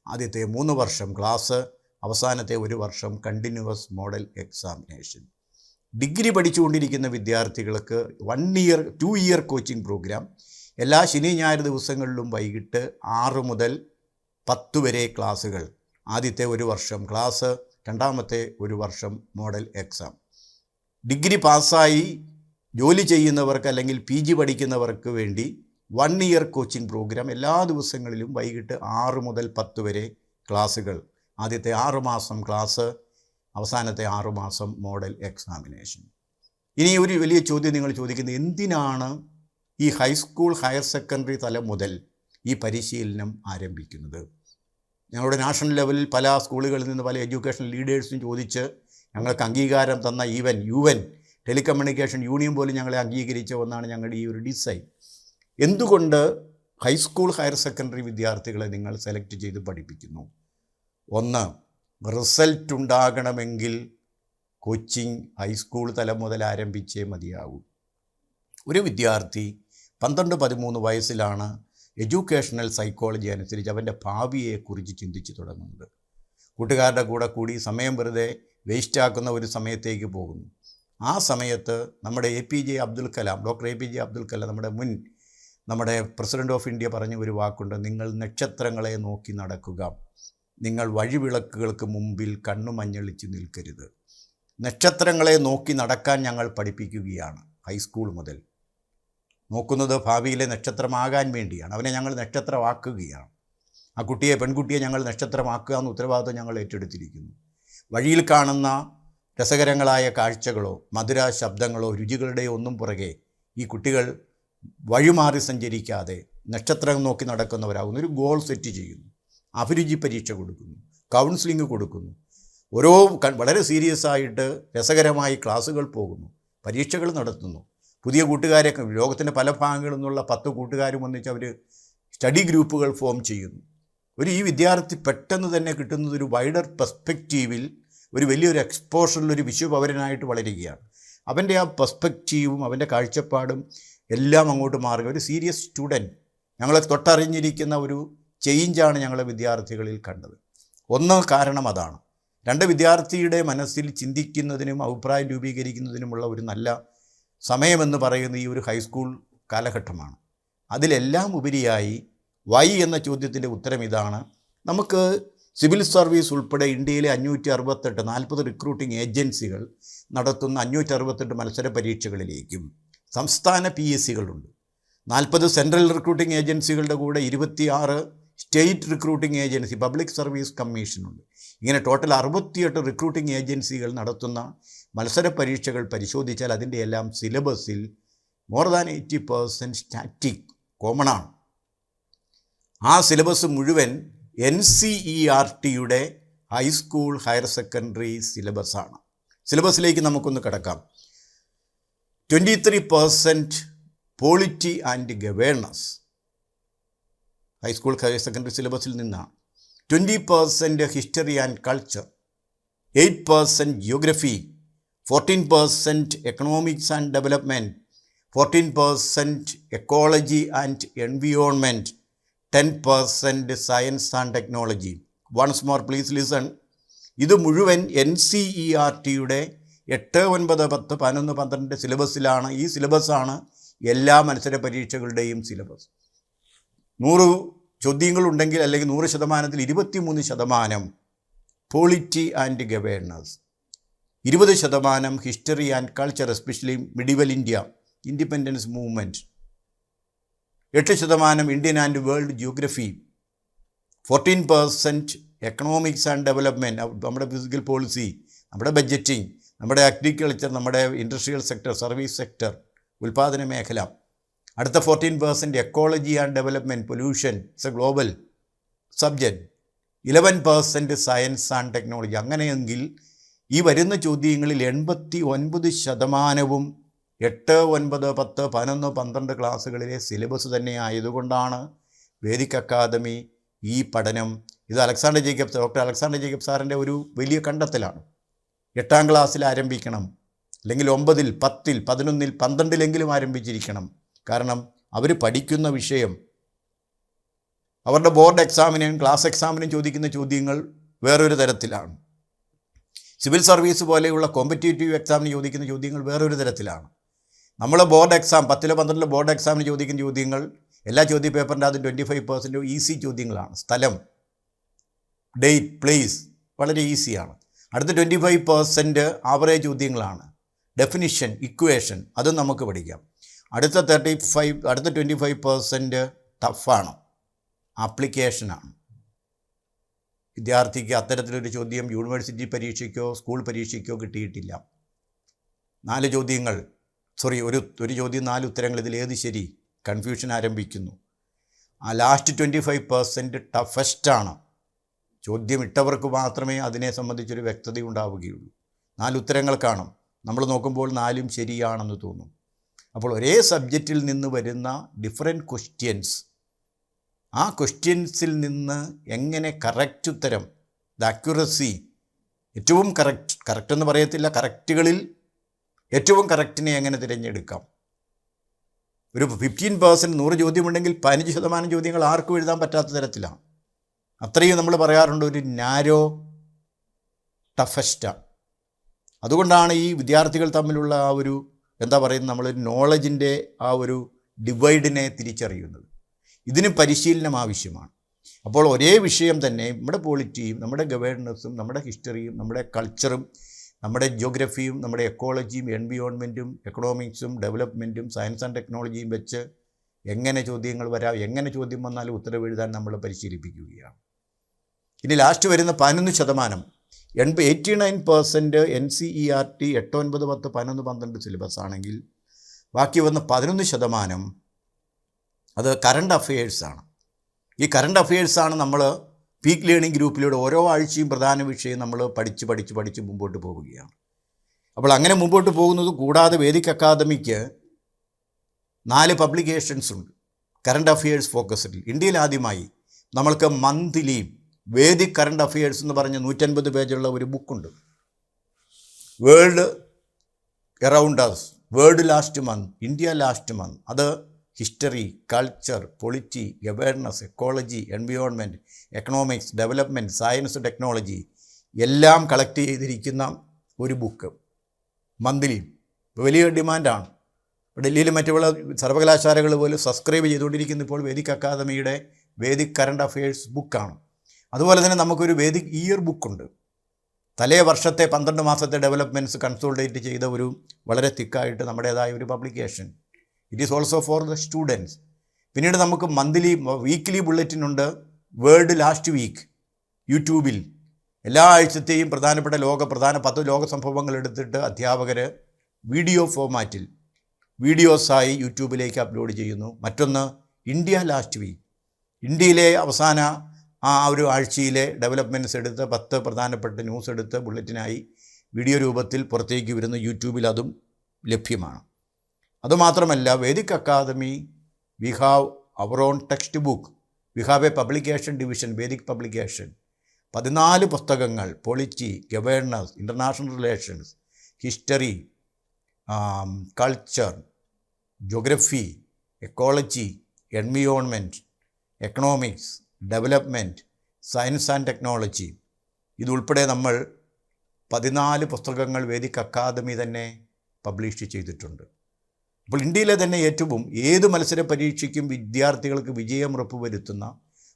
ആദ്യത്തെ 3 വർഷം ക്ലാസ്, അവസാനത്തെ 1 വർഷം കണ്ടിന്യൂവസ് മോഡൽ എക്സാമിനേഷൻ. ഡിഗ്രി പഠിച്ചുകൊണ്ടിരിക്കുന്ന വിദ്യാർത്ഥികൾക്ക് 2 ഇയർ കോച്ചിങ് പ്രോഗ്രാം, എല്ലാ ശനി ഞായർ ദിവസങ്ങളിലും വൈകിട്ട് 6 മുതൽ 10 വരെ ക്ലാസ്സുകൾ. ആദ്യത്തെ 1 വർഷം ക്ലാസ്, രണ്ടാമത്തെ 1 വർഷം മോഡൽ എക്സാം. ഡിഗ്രി പാസ്സായി ജോലി ചെയ്യുന്നവർക്ക് അല്ലെങ്കിൽ PG പഠിക്കുന്നവർക്ക് വേണ്ടി 1 ഇയർ കോച്ചിങ് പ്രോഗ്രാം, എല്ലാ ദിവസങ്ങളിലും വൈകിട്ട് 6 മുതൽ 10 വരെ ക്ലാസ്സുകൾ. ആദ്യത്തെ 6 മാസം ക്ലാസ്, അവസാനത്തെ 6 മാസം മോഡൽ എക്സാമിനേഷൻ. ഇനി ഒരു വലിയ ചോദ്യം നിങ്ങൾ ചോദിക്കുന്നത്, എന്തിനാണ് ഈ ഹൈസ്കൂൾ ഹയർ സെക്കൻഡറി തലം മുതൽ ഈ പരിശീലനം ആരംഭിക്കുന്നത്? ഞങ്ങളുടെ നാഷണൽ ലെവലിൽ പല സ്കൂളുകളിൽ നിന്ന് പല എഡ്യൂക്കേഷൻ ലീഡേഴ്സും ചോദിച്ച് ഞങ്ങൾക്ക് അംഗീകാരം തന്ന UN ടെലികമ്മ്യൂണിക്കേഷൻ യൂണിയൻ പോലും ഞങ്ങളെ അംഗീകരിച്ച ഒന്നാണ് ഞങ്ങളുടെ ഈ ഒരു ഡിസൈൻ. എന്തുകൊണ്ട് ഹൈസ്കൂൾ ഹയർ സെക്കൻഡറി വിദ്യാർത്ഥികളെ നിങ്ങൾ സെലക്ട് ചെയ്ത് പഠിപ്പിക്കുന്നു? 1, റിസൾട്ട് ഉണ്ടാകണമെങ്കിൽ കോച്ചിങ് ഹൈസ്കൂൾ തലം മുതൽ ആരംഭിച്ചേ മതിയാകൂ. ഒരു വിദ്യാർത്ഥി 12-13 വയസ്സിലാണ് എഡ്യൂക്കേഷണൽ സൈക്കോളജി അനുസരിച്ച് അവൻ്റെ ഭാവിയെക്കുറിച്ച് ചിന്തിച്ച് തുടങ്ങുന്നത്. കൂട്ടുകാരുടെ കൂടെ കൂടി സമയം വെറുതെ വേസ്റ്റാക്കുന്ന ഒരു സമയത്തേക്ക് പോകുന്നു. ആ സമയത്ത് നമ്മുടെ ഡോക്ടർ APJ അബ്ദുൽ കലാം നമ്മുടെ പ്രസിഡന്റ് ഓഫ് ഇന്ത്യ പറഞ്ഞ ഒരു വാക്കുണ്ട്, നിങ്ങൾ നക്ഷത്രങ്ങളെ നോക്കി നടക്കുക, നിങ്ങൾ വഴിവിളക്കുകൾക്ക് മുമ്പിൽ കണ്ണുമഞ്ഞളിച്ച് നിൽക്കരുത്. നക്ഷത്രങ്ങളെ നോക്കി നടക്കാൻ ഞങ്ങൾ പഠിപ്പിക്കുകയാണ്. ഹൈസ്കൂൾ മുതൽ നോക്കുന്നത് ഭാവിയിലെ നക്ഷത്രമാകാൻ വേണ്ടിയാണ്. അവനെ ഞങ്ങൾ നക്ഷത്രമാക്കുകയാണ്. ആ പെൺകുട്ടിയെ ഞങ്ങൾ നക്ഷത്രമാക്കുക എന്ന ഉത്തരവാദിത്വം ഞങ്ങൾ ഏറ്റെടുത്തിരിക്കുന്നു. വഴിയിൽ കാണുന്ന രസകരങ്ങളായ കാഴ്ചകളോ മധുര ശബ്ദങ്ങളോ രുചികളുടെയോ ഒന്നും പുറകെ ഈ കുട്ടികൾ വഴിമാറി സഞ്ചരിക്കാതെ നക്ഷത്രം നോക്കി നടക്കുന്നവരാകുന്നു. ഒരു ഗോൾ സെറ്റ് ചെയ്യുന്നു, അഭിരുചി പരീക്ഷ കൊടുക്കുന്നു, കൗൺസിലിംഗ് കൊടുക്കുന്നു, വളരെ സീരിയസ് ആയിട്ട് രസകരമായി ക്ലാസ്സുകൾ പോകുന്നു, പരീക്ഷകൾ നടത്തുന്നു. പുതിയ കൂട്ടുകാരെ ലോകത്തിൻ്റെ പല ഭാഗങ്ങളിൽ നിന്നുള്ള 10 കൂട്ടുകാരും ഒന്നിച്ച് അവർ സ്റ്റഡി ഗ്രൂപ്പുകൾ ഫോം ചെയ്യുന്നു. ഈ വിദ്യാർത്ഥി പെട്ടെന്ന് തന്നെ കിട്ടുന്നത് ഒരു വൈഡർ പെർസ്പെക്റ്റീവിൽ ഒരു വലിയൊരു എക്സ്പോഷറിലൊരു വിശ്വപൗരനായിട്ട് വളരുകയാണ്. അവൻ്റെ ആ പെർസ്പെക്റ്റീവും അവൻ്റെ കാഴ്ചപ്പാടും എല്ലാം അങ്ങോട്ട് മാറുക. ഒരു സീരിയസ് സ്റ്റുഡൻറ്റ്, ഞങ്ങളെ തൊട്ടറിഞ്ഞിരിക്കുന്ന ഒരു ചേഞ്ചാണ് ഞങ്ങളെ വിദ്യാർത്ഥികളിൽ കണ്ടത്. ഒന്ന് കാരണം അതാണ്. രണ്ട്, വിദ്യാർത്ഥിയുടെ മനസ്സിൽ ചിന്തിക്കുന്നതിനും അഭിപ്രായം രൂപീകരിക്കുന്നതിനുമുള്ള ഒരു നല്ല സമയമെന്ന് പറയുന്ന ഈ ഒരു ഹൈസ്കൂൾ കാലഘട്ടമാണ്. അതിലെല്ലാം ഉപരിയായി വൈ എന്ന ചോദ്യത്തിൻ്റെ ഉത്തരം ഇതാണ്. നമുക്ക് സിവിൽ സർവീസ് ഉൾപ്പെടെ ഇന്ത്യയിലെ 40 റിക്രൂട്ടിംഗ് ഏജൻസികൾ നടത്തുന്ന 568 മത്സര പരീക്ഷകളിലേക്കും സംസ്ഥാന PSCകളുണ്ട്. 40 സെൻട്രൽ റിക്രൂട്ടിംഗ് ഏജൻസികളുടെ കൂടെ 26 state recruiting agency, public service കമ്മീഷനുണ്ട്. ഇങ്ങനെ ടോട്ടൽ 68 റിക്രൂട്ടിംഗ് ഏജൻസികൾ നടത്തുന്ന മത്സര പരീക്ഷകൾ പരിശോധിച്ചാൽ അതിൻ്റെ എല്ലാം സിലബസിൽ മോർ ദാൻ 80% സ്റ്റാറ്റിക് കോമണാണ്. ആ സിലബസ് മുഴുവൻ NCERTയുടെ ഹൈസ്കൂൾ ഹയർ സെക്കൻഡറി സിലബസാണ്. സിലബസിലേക്ക് നമുക്കൊന്ന് കിടക്കാം. 23% polity and governance high school higher secondary സിലബസിൽ നിന്നാണ്. 20% history and culture, 8% geography, 14% economics and development, 14% ecology and environment, 10% science and technology. Once more please listen. ഇത് മുഴുവൻ NCERTയുടെ 8, 9, 10, 11, 12 സിലബസിലാണ്. ഈ സിലബസാണ് എല്ലാ മത്സര പരീക്ഷകളുടെയും സിലബസ്. 100 ചോദ്യങ്ങളുണ്ടെങ്കിൽ അല്ലെങ്കിൽ 100%ൽ 23% polity and governance, 20% history and culture, especially medieval India, independence movement, 8% Indian and world geography, 14% economics and development, നമ്മുടെ physical policy, നമ്മുടെ ബഡ്ജറ്റിംഗ്, നമ്മുടെ അഗ്രികൾച്ചർ, നമ്മുടെ ഇൻഡസ്ട്രിയൽ സെക്ടർ, സർവീസ് സെക്ടർ, ഉൽപ്പാദന മേഖല. അടുത്ത 14% ecology and development, pollution, it's a global subject, 11% science and technology. അങ്ങനെയെങ്കിൽ ഈ വരുന്ന ചോദ്യങ്ങളിൽ 89% 8, 9, 10, 11, 12 ക്ലാസ്സുകളിലെ സിലബസ് തന്നെ ആയതുകൊണ്ടാണ് വേദിക് അക്കാദമി ഈ പഠനം, ഇത് ഡോക്ടർ അലക്സാണ്ടർ ജേക്കബ് സാറിൻ്റെ ഒരു വലിയ കണ്ടെത്തലാണ്. 8ാം ക്ലാസ്സിൽ ആരംഭിക്കണം, അല്ലെങ്കിൽ 9ൽ, 10ൽ, 11ൽ, 12ലെങ്കിലും ആരംഭിച്ചിരിക്കണം. കാരണം അവർ പഠിക്കുന്ന വിഷയം, അവരുടെ ബോർഡ് എക്സാമിനും ക്ലാസ് എക്സാമിനും ചോദിക്കുന്ന ചോദ്യങ്ങൾ വേറൊരു തരത്തിലാണ്. സിവിൽ സർവീസ് പോലെയുള്ള കോമ്പറ്റേറ്റീവ് എക്സാമിന് ചോദിക്കുന്ന ചോദ്യങ്ങൾ വേറൊരു തരത്തിലാണ്. നമ്മൾ ബോർഡ് എക്സാം 10, 12 ബോർഡ് എക്സാമിന് ചോദിക്കുന്ന ചോദ്യങ്ങൾ എല്ലാ ചോദ്യ പേപ്പറിൻ്റെ അതും 25% ഈസി ചോദ്യങ്ങളാണ്. സ്ഥലം, ഡേറ്റ്, പ്ലേസ് വളരെ ഈസിയാണ്. അടുത്ത 25% ആവറേജ് ചോദ്യങ്ങളാണ്. ഡെഫിനിഷൻ, ഇക്വേഷൻ അതും നമുക്ക് പഠിക്കാം. അടുത്ത 25% ടഫാണ്, ആപ്ലിക്കേഷനാണ്. വിദ്യാർത്ഥിക്ക് അത്തരത്തിലൊരു ചോദ്യം യൂണിവേഴ്സിറ്റി പരീക്ഷയ്ക്കോ സ്കൂൾ പരീക്ഷയ്ക്കോ കിട്ടിയിട്ടില്ല. 4 ചോദ്യങ്ങൾ, ഒരു ചോദ്യം 4 ഉത്തരങ്ങൾ, ഇതിലേത് ശരി? കൺഫ്യൂഷൻ ആരംഭിക്കുന്നു. ആ ലാസ്റ്റ് 25% ടഫസ്റ്റാണ്. ചോദ്യം ഇട്ടവർക്ക് മാത്രമേ അതിനെ സംബന്ധിച്ചൊരു വ്യക്തത ഉണ്ടാവുകയുള്ളൂ. 4 ഉത്തരങ്ങൾ കാണും. നമ്മൾ നോക്കുമ്പോൾ 4ഉം ശരിയാണെന്ന് തോന്നും. അപ്പോൾ ഒരേ സബ്ജക്റ്റിൽ നിന്ന് വരുന്ന ഡിഫറെൻറ്റ് ക്വസ്റ്റ്യൻസ്, ആ ക്വസ്റ്റ്യൻസിൽ നിന്ന് എങ്ങനെ കറക്റ്റ് ഉത്തരം, ദ അക്യുറസി, ഏറ്റവും കറക്റ്റ് എന്ന് പറയത്തില്ല, കറക്റ്റുകളിൽ ഏറ്റവും കറക്റ്റിനെ എങ്ങനെ തിരഞ്ഞെടുക്കാം. ഒരു 15% 100 ചോദ്യമുണ്ടെങ്കിൽ 15% ചോദ്യങ്ങൾ ആർക്കും എഴുതാൻ പറ്റാത്ത തരത്തിലാണ്. അത്രയും നമ്മൾ പറയാറുണ്ട് ഒരു നാരോ ടഫസ്റ്റാണ്. അതുകൊണ്ടാണ് ഈ വിദ്യാർത്ഥികൾ തമ്മിലുള്ള ആ ഒരു നമ്മളൊരു നോളജിൻ്റെ ആ ഒരു ഡിവൈഡിനെ തിരിച്ചറിയുന്നത്. ഇതിന് പരിശീലനം ആവശ്യമാണ്. അപ്പോൾ ഒരേ വിഷയം തന്നെ നമ്മുടെ പോളിറ്റിയും നമ്മുടെ ഗവേണൻസും നമ്മുടെ ഹിസ്റ്ററിയും നമ്മുടെ കൾച്ചറും നമ്മുടെ ജിയോഗ്രഫിയും നമ്മുടെ എക്കോളജിയും എൻവിയോൺമെൻറ്റും എക്കണോമിക്സും ഡെവലപ്മെൻറ്റും സയൻസ് ആൻഡ് ടെക്നോളജിയും വെച്ച് എങ്ങനെ ചോദ്യങ്ങൾ വരാം, എങ്ങനെ ചോദ്യം വന്നാലും ഉത്തരവ് എഴുതാൻ നമ്മൾ പരിശീലിപ്പിക്കുകയാണ്. ഇനി ലാസ്റ്റ് വരുന്ന 11%, 89% NCERT 8, 9, 10, 11, 12 സിലബസ് ആണെങ്കിൽ ബാക്കി വന്ന 11% അത് കറണ്ട് അഫയേഴ്സാണ്. ഈ കറണ്ട് അഫയേഴ്സാണ് നമ്മൾ പീക്ക് ലേണിംഗ് ഗ്രൂപ്പിലൂടെ ഓരോ ആഴ്ചയും പ്രധാന വിഷയം നമ്മൾ പഠിച്ച് മുമ്പോട്ട് പോവുകയാണ്. അപ്പോൾ അങ്ങനെ മുമ്പോട്ട് പോകുന്നത് കൂടാതെ വേദിക് അക്കാദമിക്ക് 4 പബ്ലിക്കേഷൻസ് ഉണ്ട് കറണ്ട് അഫയേഴ്സ് ഫോക്കസിൽ. ഇന്ത്യയിൽ ആദ്യമായി നമ്മൾക്ക് മന്ത്ലി വേദിക് കറണ്ട് അഫയേഴ്സ് എന്ന് പറഞ്ഞ് 150 പേജുള്ള ഒരു ബുക്കുണ്ട്. World around us, world last month, India last month, അത് history, culture, polity, awareness, ecology, environment, economics, development, science, technology എല്ലാം കളക്ട് ചെയ്തിരിക്കുന്ന ഒരു ബുക്ക് മന്ത്ലി വലിയ ഡിമാൻഡാണ്. ഡൽഹിയിലും മറ്റുള്ള സർവകലാശാലകൾ പോലും സബ്സ്ക്രൈബ് ചെയ്തുകൊണ്ടിരിക്കുന്ന ഇപ്പോൾ വേദിക് അക്കാദമിയുടെ വേദിക് കറണ്ട് അഫയേഴ്സ് ബുക്കാണ്. അതുപോലെ തന്നെ നമുക്കൊരു വേദിക് ഇയർ ബുക്കുണ്ട്. തലേ വർഷത്തെ 12 മാസത്തെ ഡെവലപ്മെൻറ്റ്സ് കൺസോൾട്ടേറ്റ് ചെയ്ത ഒരു വളരെ തിക്കായിട്ട് നമ്മുടേതായ ഒരു publication. It is also for the students. പിന്നീട് നമുക്ക് വീക്ക്ലി ബുള്ളറ്റിനുണ്ട്. വേൾഡ് ലാസ്റ്റ് വീക്ക് യൂട്യൂബിൽ എല്ലാ ആഴ്ചത്തെയും പ്രധാനപ്പെട്ട പ്രധാന 10 ലോക സംഭവങ്ങൾ എടുത്തിട്ട് അധ്യാപകർ വീഡിയോ ഫോമാറ്റിൽ വീഡിയോസായി യൂട്യൂബിലേക്ക് അപ്ലോഡ് ചെയ്യുന്നു. മറ്റൊന്ന് ഇന്ത്യ ലാസ്റ്റ് വീക്ക്, ഇന്ത്യയിലെ അവസാന ഒരു ആഴ്ചയിലെ ഡെവലപ്മെൻറ്റ്സ് എടുത്ത് 10 പ്രധാനപ്പെട്ട ന്യൂസ് എടുത്ത് ബുള്ളറ്റിനായി വീഡിയോ രൂപത്തിൽ പുറത്തേക്ക് വരുന്ന യൂട്യൂബിൽ അതും ലഭ്യമാണ്. അതുമാത്രമല്ല, Vedhik academy we have our own text book, we have a publication division, Vedhik publication. 14 പുസ്തകങ്ങൾ, polity, governance, international relations, history, culture, geography, ecology, environment, economics, development, science and technology, ഇതുൾപ്പെടെ നമ്മൾ 14 പുസ്തകങ്ങൾ വേദിക് അക്കാദമി തന്നെ പബ്ലിഷ് ചെയ്തിട്ടുണ്ട്. അപ്പോൾ ഇന്ത്യയിലെ തന്നെ ഏറ്റവും ഏത് മത്സര പരീക്ഷയ്ക്കും വിദ്യാർത്ഥികൾക്ക് വിജയം ഉറപ്പുവരുത്തുന്ന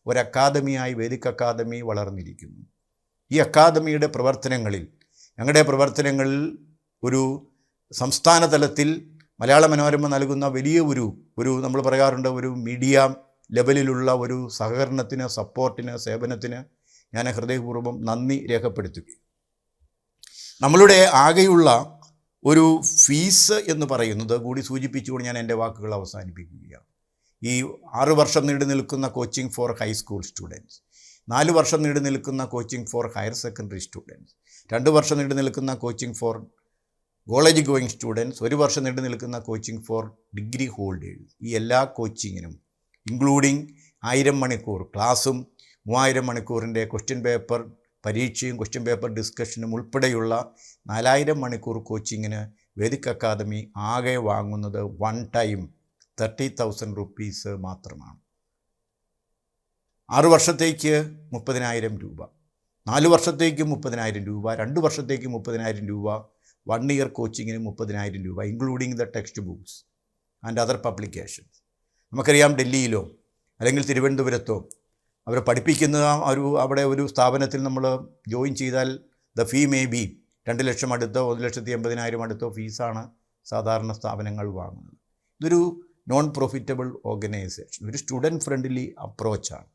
ഒരു അക്കാദമിയായി വേദിക് അക്കാദമി വളർന്നിരിക്കുന്നു. ഈ അക്കാദമിയുടെ പ്രവർത്തനങ്ങളിൽ, ഞങ്ങളുടെ പ്രവർത്തനങ്ങളിൽ ഒരു സംസ്ഥാന തലത്തിൽ മലയാള മനോരമ നൽകുന്ന വലിയ ഒരു നമ്മൾ പറയാറുണ്ട്, ഒരു മീഡിയ ലെവലിലുള്ള ഒരു സഹകരണത്തിന്, സപ്പോർട്ടിന്, സേവനത്തിന് ഞാൻ ഹൃദയപൂർവ്വം നന്ദി രേഖപ്പെടുത്തുകയും, നമ്മളുടെ ആകെയുള്ള ഒരു ഫീസ് എന്ന് പറയുന്നത് കൂടി സൂചിപ്പിച്ചുകൊണ്ട് ഞാൻ എൻ്റെ വാക്കുകൾ അവസാനിപ്പിക്കുകയാണ്. ഈ 6 വർഷം നീണ്ടു നിൽക്കുന്ന കോച്ചിങ് ഫോർ ഹൈസ്കൂൾ സ്റ്റുഡൻസ്, 4 വർഷം നീണ്ടു നിൽക്കുന്ന coaching four higher secondary students, 2 വർഷം നീണ്ടു നിൽക്കുന്ന coaching four college going students, 1 വർഷം നീണ്ടു നിൽക്കുന്ന കോച്ചിങ് ഫോർ ഡിഗ്രി ഹോൾഡേഴ്സ്, ഈ എല്ലാ കോച്ചിങ്ങിനും ഇൻക്ലൂഡിങ് 1000 മണിക്കൂർ ക്ലാസ്സും 3000 മണിക്കൂറിൻ്റെ ക്വസ്റ്റ്യൻ പേപ്പർ പരീക്ഷയും ക്വസ്റ്റ്യൻ പേപ്പർ ഡിസ്കഷനും ഉൾപ്പെടെയുള്ള 4000 മണിക്കൂർ കോച്ചിങ്ങിന് വേദിക് അക്കാദമി ആകെ വാങ്ങുന്നത് വൺ ടൈം 30,000 റുപ്പീസ് മാത്രമാണ്. 6 വർഷത്തേക്ക് 30,000 രൂപ, 4 വർഷത്തേക്ക് 30,000 രൂപ, 2 വർഷത്തേക്ക് 30,000 രൂപ, 1 ഇയർ കോച്ചിങ്ങിന് 30,000 രൂപ, including the text books and other publications. നമുക്കറിയാം, ഡൽഹിയിലോ അല്ലെങ്കിൽ തിരുവനന്തപുരത്തോ അവർ പഠിപ്പിക്കുന്ന അവിടെ ഒരു സ്ഥാപനത്തിൽ നമ്മൾ ജോയിൻ ചെയ്താൽ ദ ഫീ മേ ബി 2 ലക്ഷം അടുത്തോ 1,80,000 അടുത്തോ ഫീസാണ് സാധാരണ സ്ഥാപനങ്ങൾ വാങ്ങുന്നത്. ഇതൊരു നോൺ പ്രോഫിറ്റബിൾ ഓർഗനൈസേഷൻ, ഒരു സ്റ്റുഡൻറ്റ് ഫ്രണ്ട്ലി അപ്രോച്ചാണ്.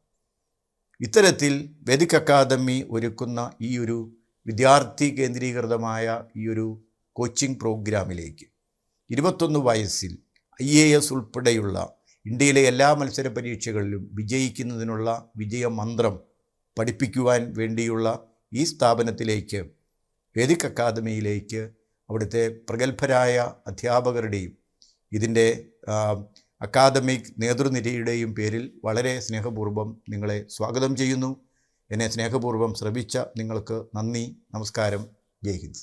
ഇത്തരത്തിൽ വേദിക് അക്കാദമി ഒരുക്കുന്ന ഈ ഒരു വിദ്യാർത്ഥി കേന്ദ്രീകൃതമായ ഈ ഒരു കോച്ചിങ് പ്രോഗ്രാമിലേക്ക് 21 വയസ്സിൽ IAS ഉൾപ്പെടെയുള്ള ഇന്ത്യയിലെ എല്ലാ മത്സര പരീക്ഷകളിലും വിജയിക്കുന്നതിനുള്ള വിജയമന്ത്രം പഠിപ്പിക്കുവാൻ വേണ്ടിയുള്ള ഈ സ്ഥാപനത്തിലേക്ക്, വേദിക് അക്കാദമിയിലേക്ക്, അവിടുത്തെ പ്രഗത്ഭരായ അധ്യാപകരുടെയും ഇതിൻ്റെ അക്കാദമിക് നേതൃനിരയുടെയും പേരിൽ വളരെ സ്നേഹപൂർവ്വം നിങ്ങളെ സ്വാഗതം ചെയ്യുന്നു. എന്നെ സ്നേഹപൂർവ്വം ശ്രവിച്ച നിങ്ങൾക്ക് നന്ദി, നമസ്കാരം, ജയ് ഹിന്ദ്.